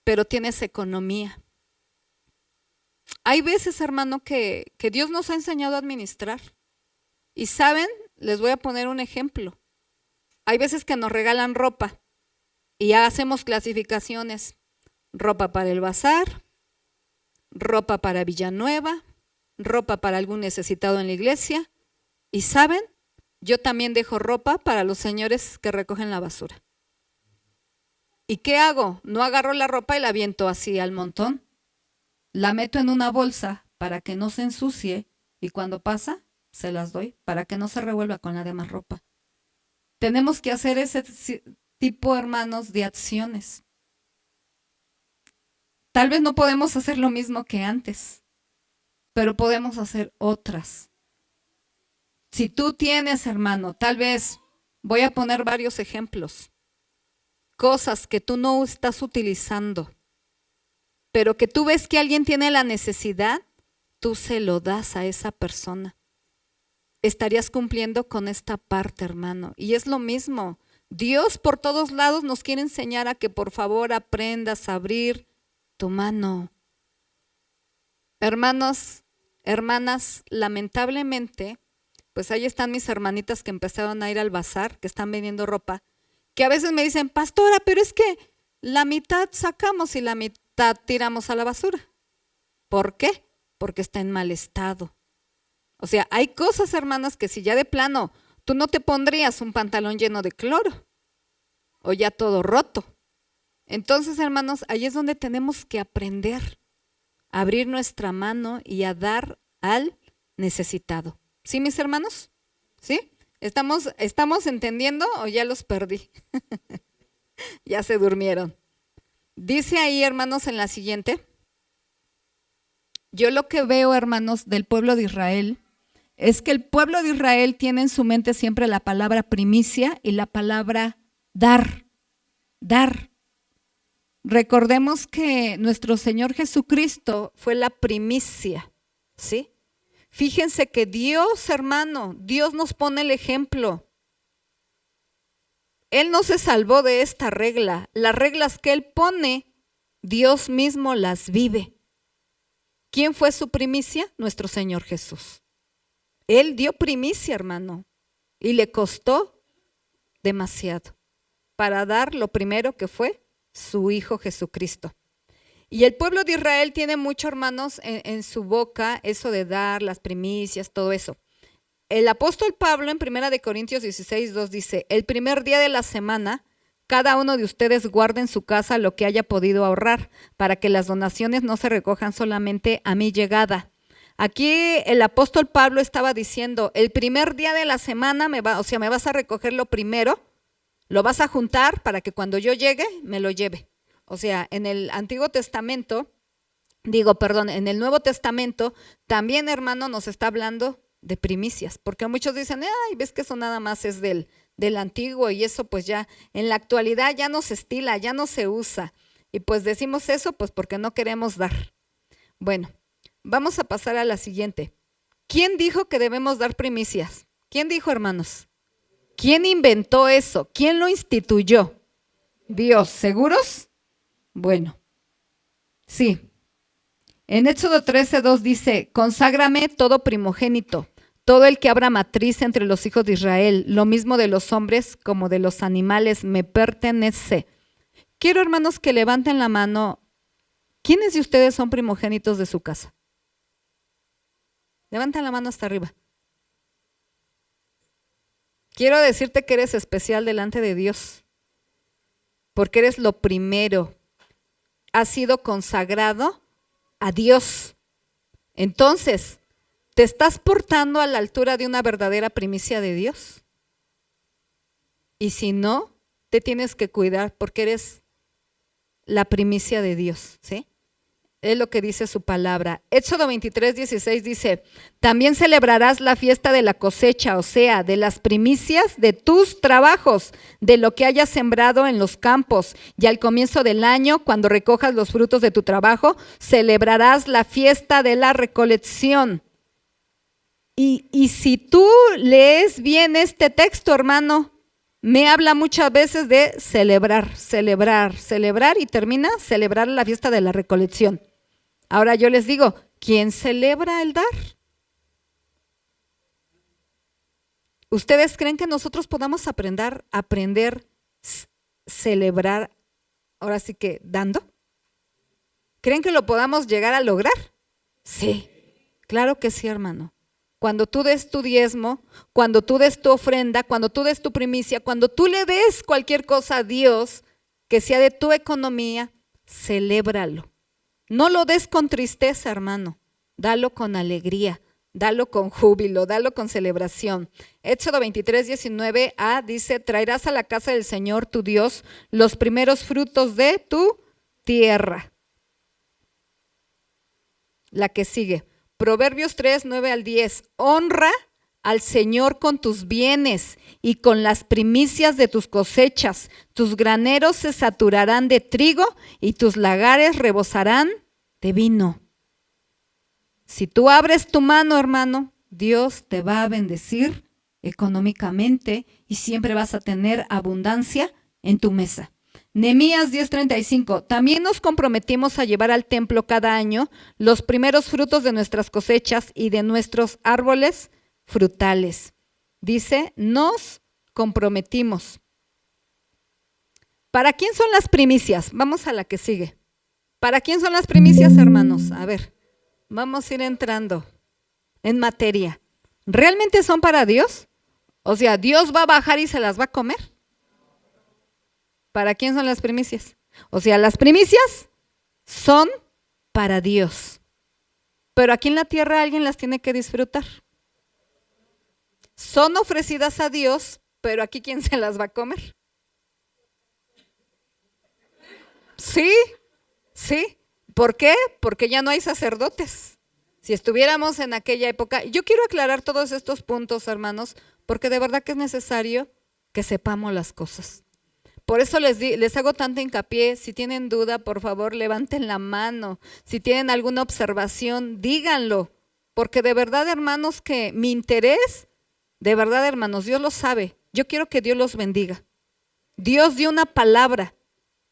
Pero tienes economía. Hay veces, hermano, que Dios nos ha enseñado a administrar. Y saben, les voy a poner un ejemplo. Hay veces que nos regalan ropa y ya hacemos clasificaciones. Ropa para el bazar, ropa para Villanueva, ropa para algún necesitado en la iglesia. Y saben, yo también dejo ropa para los señores que recogen la basura. ¿Y qué hago? No agarro la ropa y la aviento así al montón. La meto en una bolsa para que no se ensucie y cuando pasa, se las doy para que no se revuelva con la demás ropa. Tenemos que hacer ese tipo, hermanos, de acciones. Tal vez no podemos hacer lo mismo que antes, pero podemos hacer otras. Si tú tienes, hermano, tal vez, voy a poner varios ejemplos, cosas que tú no estás utilizando, pero que tú ves que alguien tiene la necesidad, tú se lo das a esa persona. Estarías cumpliendo con esta parte, hermano. Y es lo mismo. Dios por todos lados nos quiere enseñar a que por favor aprendas a abrir tu mano. Hermanos, hermanas, lamentablemente, pues ahí están mis hermanitas que empezaron a ir al bazar, que están vendiendo ropa, que a veces me dicen, pastora, pero es que la mitad sacamos y la mitad tiramos a la basura. ¿Por qué? Porque está en mal estado. O sea, hay cosas, hermanas, que si ya de plano tú no te pondrías un pantalón lleno de cloro o ya todo roto. Entonces, hermanos, ahí es donde tenemos que aprender a abrir nuestra mano y a dar al necesitado. ¿Sí, mis hermanos? ¿Sí? ¿Estamos entendiendo o ya los perdí? Ya se durmieron. Dice ahí, hermanos, en la siguiente, yo lo que veo, hermanos, del pueblo de Israel, es que el pueblo de Israel tiene en su mente siempre la palabra primicia y la palabra dar, dar. Recordemos que nuestro Señor Jesucristo fue la primicia, ¿sí? Fíjense que Dios, hermano, Dios nos pone el ejemplo. Él no se salvó de esta regla. Las reglas que Él pone, Dios mismo las vive. ¿Quién fue su primicia? Nuestro Señor Jesús. Él dio primicia, hermano, y le costó demasiado para dar lo primero que fue su Hijo Jesucristo. Y el pueblo de Israel tiene mucho, hermanos, en su boca eso de dar las primicias, todo eso. El apóstol Pablo en 1 Corintios 16:2 dice, el primer día de la semana, cada uno de ustedes guarde en su casa lo que haya podido ahorrar, para que las donaciones no se recojan solamente a mi llegada. Aquí el apóstol Pablo estaba diciendo, el primer día de la semana me vas a recoger lo primero, lo vas a juntar para que cuando yo llegue me lo lleve. O sea, en el Antiguo Testamento, en el Nuevo Testamento, también, hermano, nos está hablando de primicias, porque muchos dicen, ay, ves que eso nada más es del Antiguo y eso pues ya en la actualidad ya no se estila, ya no se usa. Y pues decimos eso pues porque no queremos dar. Bueno, vamos a pasar a la siguiente. ¿Quién dijo que debemos dar primicias? ¿Quién dijo, hermanos? ¿Quién inventó eso? ¿Quién lo instituyó? Dios, ¿seguros? Bueno, sí. En Éxodo 13:2 dice, conságrame todo primogénito, todo el que abra matriz entre los hijos de Israel, lo mismo de los hombres como de los animales, me pertenece. Quiero, hermanos, que levanten la mano. ¿Quiénes de ustedes son primogénitos de su casa? Levanten la mano hasta arriba. Quiero decirte que eres especial delante de Dios, porque eres lo primero. Has sido consagrado a Dios. Entonces, ¿te estás portando a la altura de una verdadera primicia de Dios? Y si no, te tienes que cuidar porque eres la primicia de Dios, ¿sí? Es lo que dice su palabra. Éxodo 23:16 dice, también celebrarás la fiesta de la cosecha, o sea, de las primicias de tus trabajos, de lo que hayas sembrado en los campos. Y al comienzo del año, cuando recojas los frutos de tu trabajo, celebrarás la fiesta de la recolección. Y si tú lees bien este texto, hermano, me habla muchas veces de celebrar y termina celebrar la fiesta de la recolección. Ahora yo les digo, ¿quién celebra el dar? ¿Ustedes creen que nosotros podamos aprender celebrar, ahora sí que dando? ¿Creen que lo podamos llegar a lograr? Sí, claro que sí, hermano. Cuando tú des tu diezmo, cuando tú des tu ofrenda, cuando tú des tu primicia, cuando tú le des cualquier cosa a Dios que sea de tu economía, celébralo. No lo des con tristeza, hermano. Dalo con alegría, dalo con júbilo, dalo con celebración. Éxodo 23:19a dice, traerás a la casa del Señor tu Dios los primeros frutos de tu tierra. La que sigue. Proverbios 3:9-10, honra al Señor con tus bienes y con las primicias de tus cosechas. Tus graneros se saturarán de trigo y tus lagares rebosarán de vino. Si tú abres tu mano, hermano, Dios te va a bendecir económicamente y siempre vas a tener abundancia en tu mesa. Nehemías 10:35, también nos comprometimos a llevar al templo cada año los primeros frutos de nuestras cosechas y de nuestros árboles frutales. Dice, nos comprometimos. ¿Para quién son las primicias? Vamos a la que sigue. ¿Para quién son las primicias, hermanos? A ver, vamos a ir entrando en materia. ¿Realmente son para Dios? O sea, ¿Dios va a bajar y se las va a comer? ¿Para quién son las primicias? O sea, las primicias son para Dios. Pero aquí en la tierra alguien las tiene que disfrutar. Son ofrecidas a Dios, pero aquí ¿quién se las va a comer? Sí, sí. ¿Por qué? Porque ya no hay sacerdotes. Si estuviéramos en aquella época, yo quiero aclarar todos estos puntos, hermanos, porque de verdad que es necesario que sepamos las cosas. Por eso les hago tanto hincapié. Si tienen duda, por favor, levanten la mano. Si tienen alguna observación, díganlo. Porque de verdad, hermanos, que mi interés, de verdad, hermanos, Dios lo sabe. Yo quiero que Dios los bendiga. Dios dio una palabra,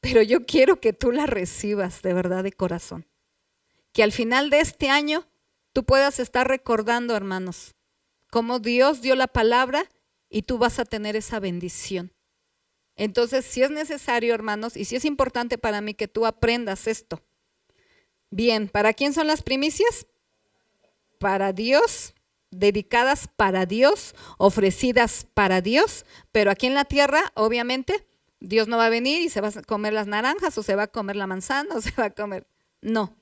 pero yo quiero que tú la recibas de verdad, de corazón. Que al final de este año tú puedas estar recordando, hermanos, cómo Dios dio la palabra y tú vas a tener esa bendición. Entonces, si es necesario, hermanos, y si es importante para mí que tú aprendas esto. Bien, ¿para quién son las primicias? Para Dios, dedicadas para Dios, ofrecidas para Dios, pero aquí en la tierra, obviamente, Dios no va a venir y se va a comer las naranjas o se va a comer la manzana o se va a comer. No.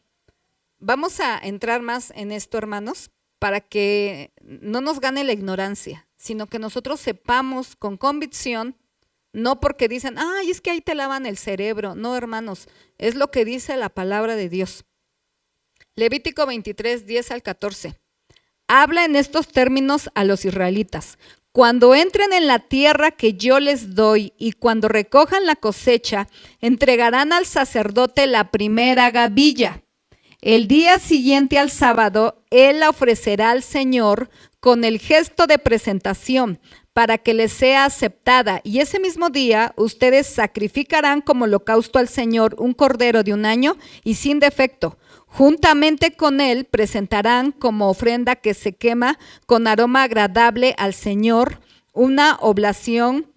Vamos a entrar más en esto, hermanos, para que no nos gane la ignorancia, sino que nosotros sepamos con convicción. No porque dicen, ay, es que ahí te lavan el cerebro. No, hermanos, es lo que dice la palabra de Dios. Levítico 23:10-14. Habla en estos términos a los israelitas. Cuando entren en la tierra que yo les doy y cuando recojan la cosecha, entregarán al sacerdote la primera gavilla. El día siguiente al sábado, él la ofrecerá al Señor con el gesto de presentación, para que les sea aceptada. Y ese mismo día ustedes sacrificarán como holocausto al Señor un cordero de un año y sin defecto. Juntamente con él presentarán como ofrenda que se quema con aroma agradable al Señor una oblación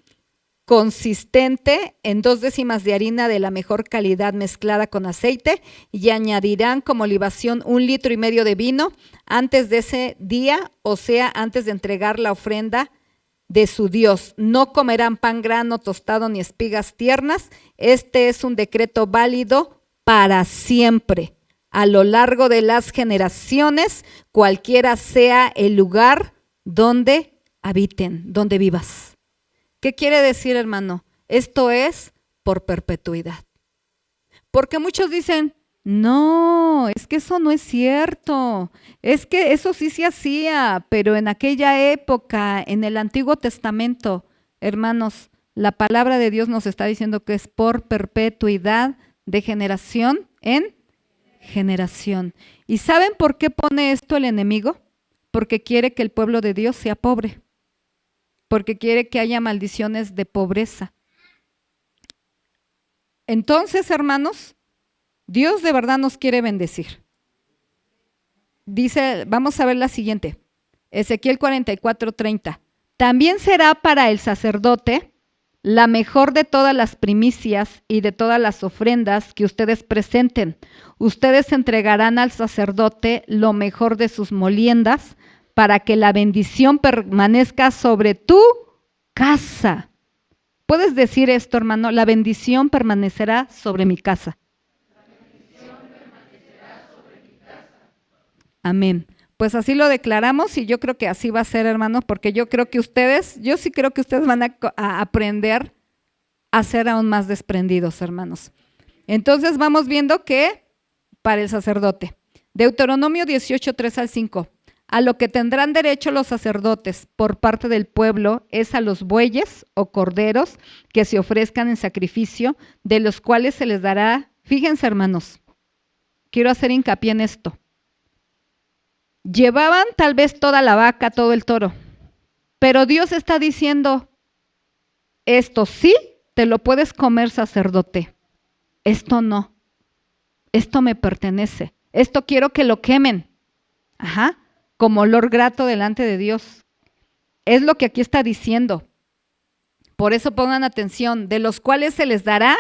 consistente en 2 décimas de harina de la mejor calidad mezclada con aceite, y añadirán como libación 1,5 litros de vino antes de ese día, o sea, antes de entregar la ofrenda de su Dios. No comerán pan grano tostado ni espigas tiernas. Este es un decreto válido para siempre, a lo largo de las generaciones, cualquiera sea el lugar donde habiten, donde vivas. ¿Qué quiere decir, hermano? Esto es por perpetuidad. Porque muchos dicen, no, es que eso no es cierto, es que eso sí se hacía, pero en aquella época, en el Antiguo Testamento, hermanos, la palabra de Dios nos está diciendo que es por perpetuidad de generación en generación. ¿Y saben por qué pone esto el enemigo? Porque quiere que el pueblo de Dios sea pobre, porque quiere que haya maldiciones de pobreza. Entonces, hermanos, Dios de verdad nos quiere bendecir. Dice, vamos a ver la siguiente, Ezequiel 44:30. También será para el sacerdote la mejor de todas las primicias y de todas las ofrendas que ustedes presenten. Ustedes entregarán al sacerdote lo mejor de sus moliendas para que la bendición permanezca sobre tu casa. ¿Puedes decir esto, hermano? La bendición permanecerá sobre mi casa. Amén. Pues así lo declaramos y yo creo que así va a ser, hermanos, porque yo sí creo que ustedes van a aprender a ser aún más desprendidos, hermanos. Entonces vamos viendo que para el sacerdote. Deuteronomio 18:3-5. A lo que tendrán derecho los sacerdotes por parte del pueblo es a los bueyes o corderos que se ofrezcan en sacrificio, de los cuales se les dará, fíjense, hermanos, quiero hacer hincapié en esto. Llevaban tal vez toda la vaca, todo el toro, pero Dios está diciendo, esto sí te lo puedes comer, sacerdote, esto no, esto me pertenece, esto quiero que lo quemen, como olor grato delante de Dios. Es lo que aquí está diciendo. Por eso pongan atención, de los cuales se les dará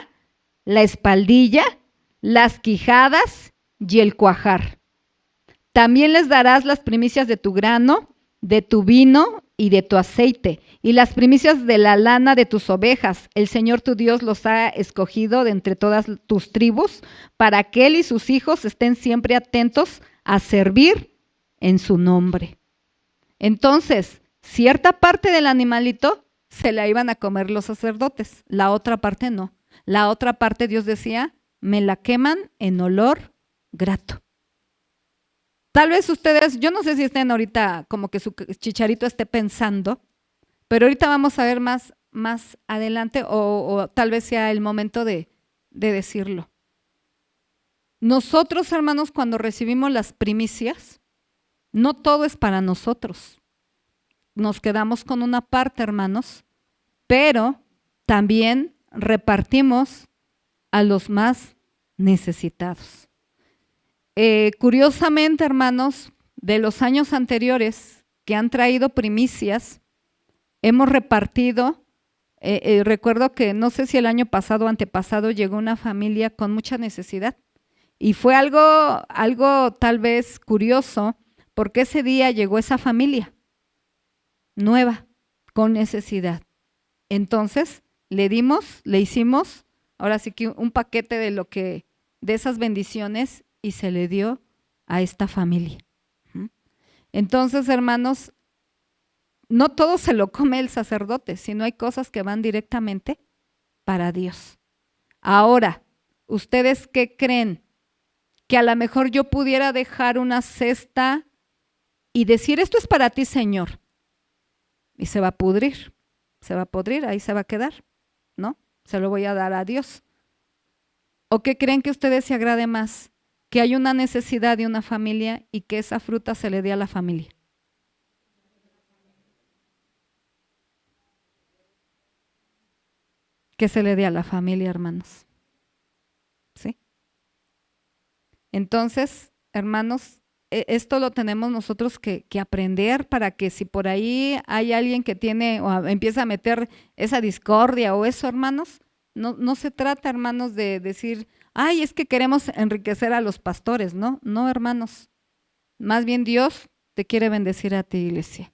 la espaldilla, las quijadas y el cuajar. También les darás las primicias de tu grano, de tu vino y de tu aceite, y las primicias de la lana de tus ovejas. El Señor tu Dios los ha escogido de entre todas tus tribus, para que Él y sus hijos estén siempre atentos a servir en su nombre. Entonces, cierta parte del animalito se la iban a comer los sacerdotes, la otra parte no. La otra parte, Dios decía, me la queman en olor grato. Tal vez ustedes, yo no sé si estén ahorita como que su chicharito esté pensando, pero ahorita vamos a ver más adelante o tal vez sea el momento de decirlo. Nosotros, hermanos, cuando recibimos las primicias, no todo es para nosotros. Nos quedamos con una parte, hermanos, pero también repartimos a los más necesitados. Curiosamente, hermanos, de los años anteriores que han traído primicias, hemos repartido, recuerdo que no sé si el año pasado o antepasado llegó una familia con mucha necesidad y fue algo tal vez curioso porque ese día llegó esa familia nueva con necesidad. Entonces le hicimos ahora sí que un paquete de esas bendiciones y se le dio a esta familia. Entonces, hermanos, no todo se lo come el sacerdote, sino hay cosas que van directamente para Dios. Ahora, ¿ustedes qué creen? Que a lo mejor yo pudiera dejar una cesta y decir, esto es para ti, Señor, y se va a pudrir, ahí se va a quedar, ¿no? Se lo voy a dar a Dios. ¿O qué creen que a ustedes se agrade más? Que hay una necesidad de una familia y que esa fruta se le dé a la familia. Que se le dé a la familia, hermanos. ¿Sí? Entonces, hermanos, esto lo tenemos nosotros que aprender para que si por ahí hay alguien que tiene o empieza a meter esa discordia o eso, hermanos, no se trata, hermanos, de decir, ay, es que queremos enriquecer a los pastores, ¿no? No, hermanos. Más bien Dios te quiere bendecir a ti, iglesia.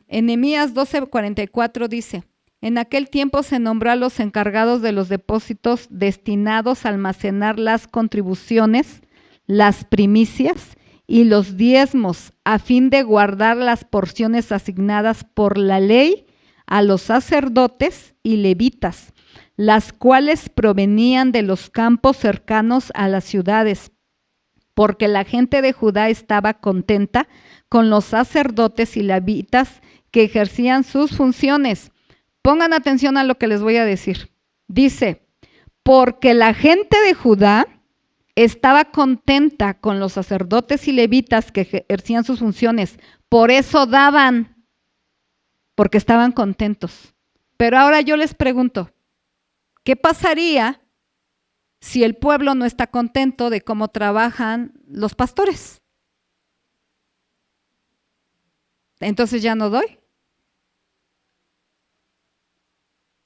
En Nehemías 12:44 dice: en aquel tiempo se nombró a los encargados de los depósitos destinados a almacenar las contribuciones, las primicias y los diezmos, a fin de guardar las porciones asignadas por la ley a los sacerdotes y levitas, las cuales provenían de los campos cercanos a las ciudades, porque la gente de Judá estaba contenta con los sacerdotes y levitas que ejercían sus funciones. Pongan atención a lo que les voy a decir. Dice, porque la gente de Judá estaba contenta con los sacerdotes y levitas que ejercían sus funciones. Por eso daban, porque estaban contentos. Pero ahora yo les pregunto, ¿qué pasaría si el pueblo no está contento de cómo trabajan los pastores? Entonces ya no doy.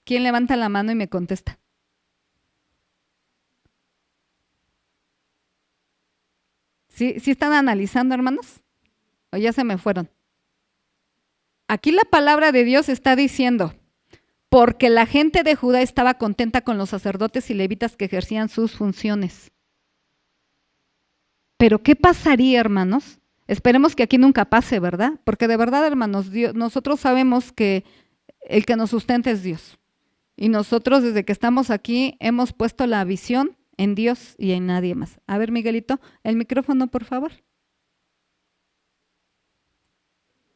¿Quién levanta la mano y me contesta? ¿Sí están analizando, hermanos? ¿O ya se me fueron? Aquí la palabra de Dios está diciendo, porque la gente de Judá estaba contenta con los sacerdotes y levitas que ejercían sus funciones. Pero ¿qué pasaría, hermanos? Esperemos que aquí nunca pase, ¿verdad? Porque de verdad, hermanos, nosotros sabemos que el que nos sustenta es Dios. Y nosotros desde que estamos aquí hemos puesto la visión en Dios y en nadie más. A ver, Miguelito, el micrófono, por favor.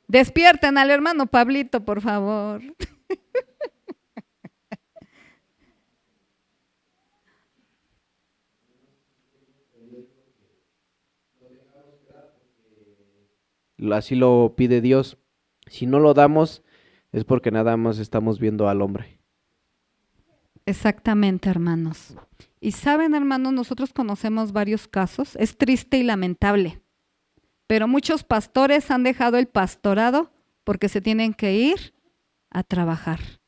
Despierten al hermano Pablito, por favor. Así lo pide Dios. Si no lo damos, es porque nada más estamos viendo al hombre. Exactamente, hermanos. Y saben, hermanos, nosotros conocemos varios casos. Es triste y lamentable. Pero muchos pastores han dejado el pastorado porque se tienen que ir a trabajar.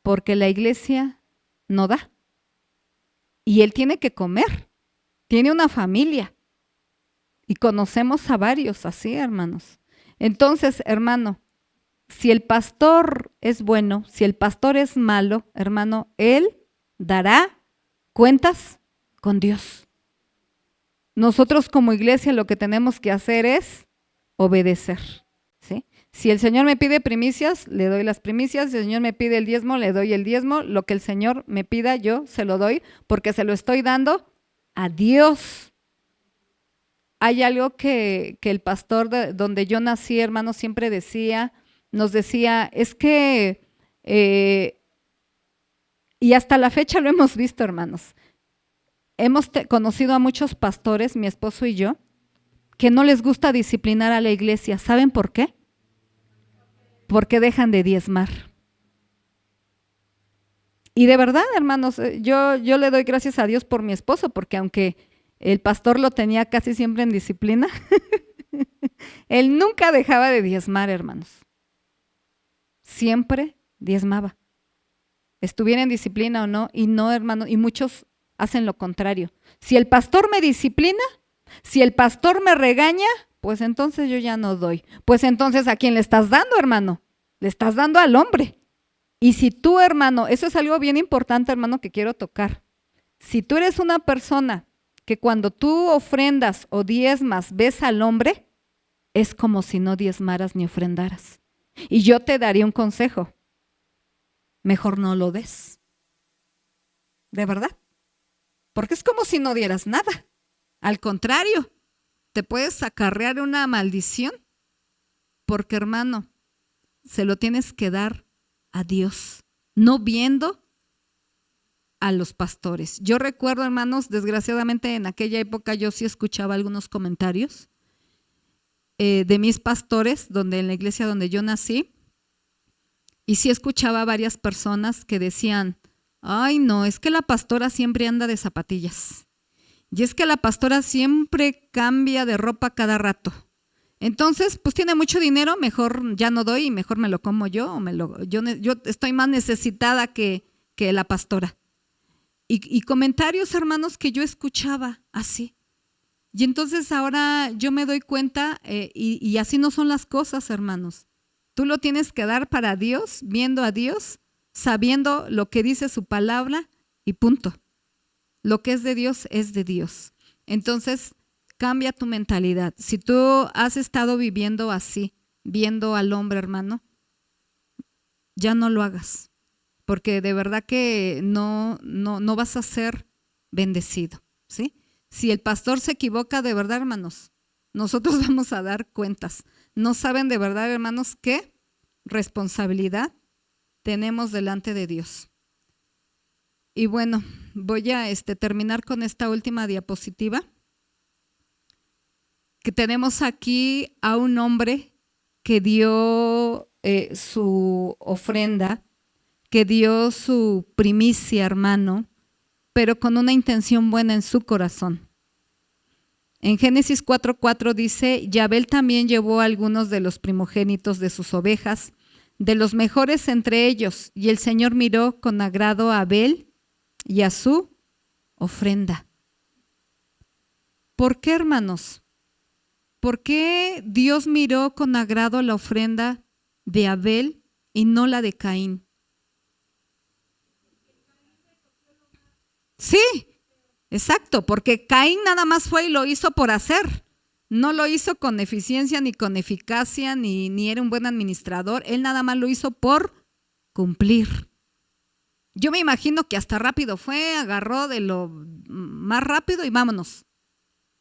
Porque la iglesia no da. Y él tiene que comer. Tiene una familia. Y conocemos a varios así, hermanos. Entonces, hermano, si el pastor es bueno, si el pastor es malo, hermano, él dará cuentas con Dios. Nosotros como iglesia lo que tenemos que hacer es obedecer, ¿sí? Si el Señor me pide primicias, le doy las primicias. Si el Señor me pide el diezmo, le doy el diezmo. Lo que el Señor me pida, yo se lo doy porque se lo estoy dando a Dios. Hay algo que el pastor donde yo nací, hermano, siempre nos decía, es que, y hasta la fecha lo hemos visto, hermanos, hemos conocido a muchos pastores, mi esposo y yo, que no les gusta disciplinar a la iglesia. ¿Saben por qué? Porque dejan de diezmar. Y de verdad, hermanos, yo le doy gracias a Dios por mi esposo, porque aunque el pastor lo tenía casi siempre en disciplina, él nunca dejaba de diezmar, hermanos. Siempre diezmaba. Estuviera en disciplina o no, y no, hermano, y muchos hacen lo contrario. Si el pastor me disciplina, si el pastor me regaña, pues entonces yo ya no doy. Pues entonces, ¿a quién le estás dando, hermano? Le estás dando al hombre. Y si tú, hermano, eso es algo bien importante, hermano, que quiero tocar. Si tú eres una persona que cuando tú ofrendas o diezmas ves al hombre, es como si no diezmaras ni ofrendaras. Y yo te daría un consejo. Mejor no lo des. ¿De verdad? Porque es como si no dieras nada. Al contrario, te puedes acarrear una maldición. Porque, hermano, se lo tienes que dar a Dios, no viendo a los pastores. Yo recuerdo, hermanos, desgraciadamente en aquella época yo sí escuchaba algunos comentarios de mis pastores, en la iglesia donde yo nací, y sí escuchaba a varias personas que decían, ay no, es que la pastora siempre anda de zapatillas, y es que la pastora siempre cambia de ropa cada rato. Entonces, pues tiene mucho dinero, mejor ya no doy y mejor me lo como yo, yo estoy más necesitada que la pastora. Y comentarios, hermanos, que yo escuchaba así. Y entonces ahora yo me doy cuenta, y así no son las cosas, hermanos. Tú lo tienes que dar para Dios, viendo a Dios, sabiendo lo que dice su palabra y punto. Lo que es de Dios es de Dios. Entonces, cambia tu mentalidad. Si tú has estado viviendo así, viendo al hombre, hermano, ya no lo hagas, porque de verdad que no vas a ser bendecido, ¿sí? Si el pastor se equivoca, de verdad, hermanos, nosotros vamos a dar cuentas. No saben de verdad, hermanos, qué responsabilidad tenemos delante de Dios. Y bueno, voy a terminar con esta última diapositiva, que tenemos aquí a un hombre que dio su ofrenda, que dio su primicia, hermano, pero con una intención buena en su corazón. En Génesis 4:4 dice, y Abel también llevó algunos de los primogénitos de sus ovejas, de los mejores entre ellos, y el Señor miró con agrado a Abel y a su ofrenda. ¿Por qué, hermanos? ¿Por qué Dios miró con agrado la ofrenda de Abel y no la de Caín? Sí, exacto, porque Caín nada más fue y lo hizo por hacer. No lo hizo con eficiencia ni con eficacia, ni era un buen administrador. Él nada más lo hizo por cumplir. Yo me imagino que hasta rápido fue, agarró de lo más rápido y vámonos.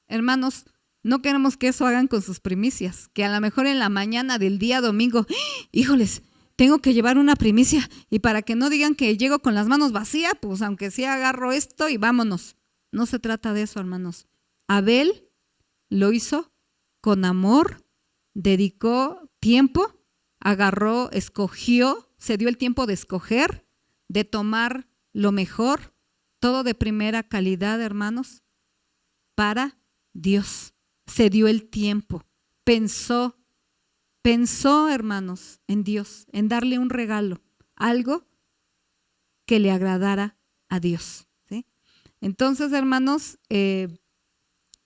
Hermanos, no queremos que eso hagan con sus primicias, que a lo mejor en la mañana del día domingo, híjoles, tengo que llevar una primicia, y para que no digan que llego con las manos vacías, pues aunque sea agarro esto y vámonos. No se trata de eso, hermanos. Abel lo hizo con amor, dedicó tiempo, agarró, escogió, se dio el tiempo de escoger, de tomar lo mejor, todo de primera calidad, hermanos, para Dios. Se dio el tiempo, pensó, hermanos, en Dios, en darle un regalo, algo que le agradara a Dios, ¿sí? Entonces, hermanos,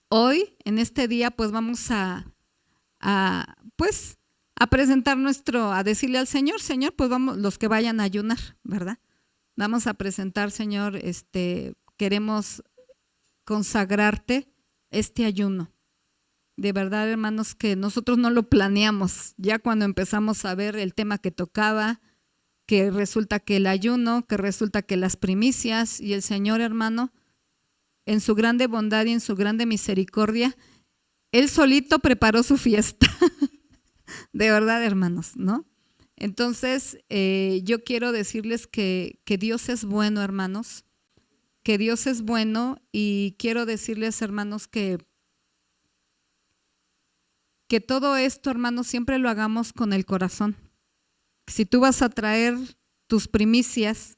hoy, en este día, pues vamos a presentar a decirle al Señor, pues vamos, los que vayan a ayunar, ¿verdad? Vamos a presentar, Señor, queremos consagrarte este ayuno. De verdad, hermanos, que nosotros no lo planeamos. Ya cuando empezamos a ver el tema que tocaba, que resulta que el ayuno, que resulta que las primicias, y el Señor, hermano, en su grande bondad y en su grande misericordia, Él solito preparó su fiesta. De verdad, hermanos, ¿no? Entonces, yo quiero decirles que Dios es bueno, hermanos, que Dios es bueno, y quiero decirles, hermanos, que todo esto, hermanos, siempre lo hagamos con el corazón. Si tú vas a traer tus primicias,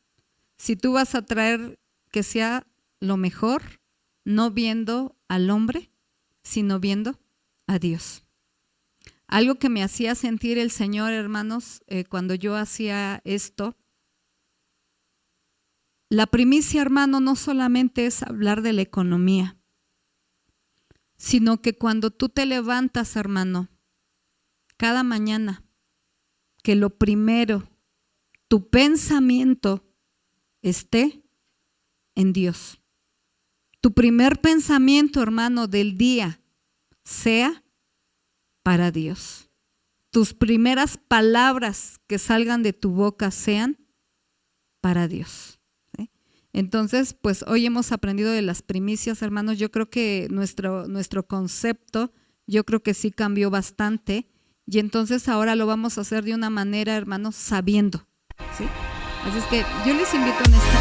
si tú vas a traer que sea lo mejor, no viendo al hombre, sino viendo a Dios. Algo que me hacía sentir el Señor, hermanos, cuando yo hacía esto, la primicia, hermano, no solamente es hablar de la economía, sino que cuando tú te levantas, hermano, cada mañana, que lo primero, tu pensamiento esté en Dios. Tu primer pensamiento, hermano, del día sea para Dios. Tus primeras palabras que salgan de tu boca sean para Dios. ¿Sí? Entonces, pues hoy hemos aprendido de las primicias, hermanos. Yo creo que nuestro concepto, yo creo que sí cambió bastante, y entonces ahora lo vamos a hacer de una manera, hermanos, sabiendo, ¿sí? Así es que yo les invito en esta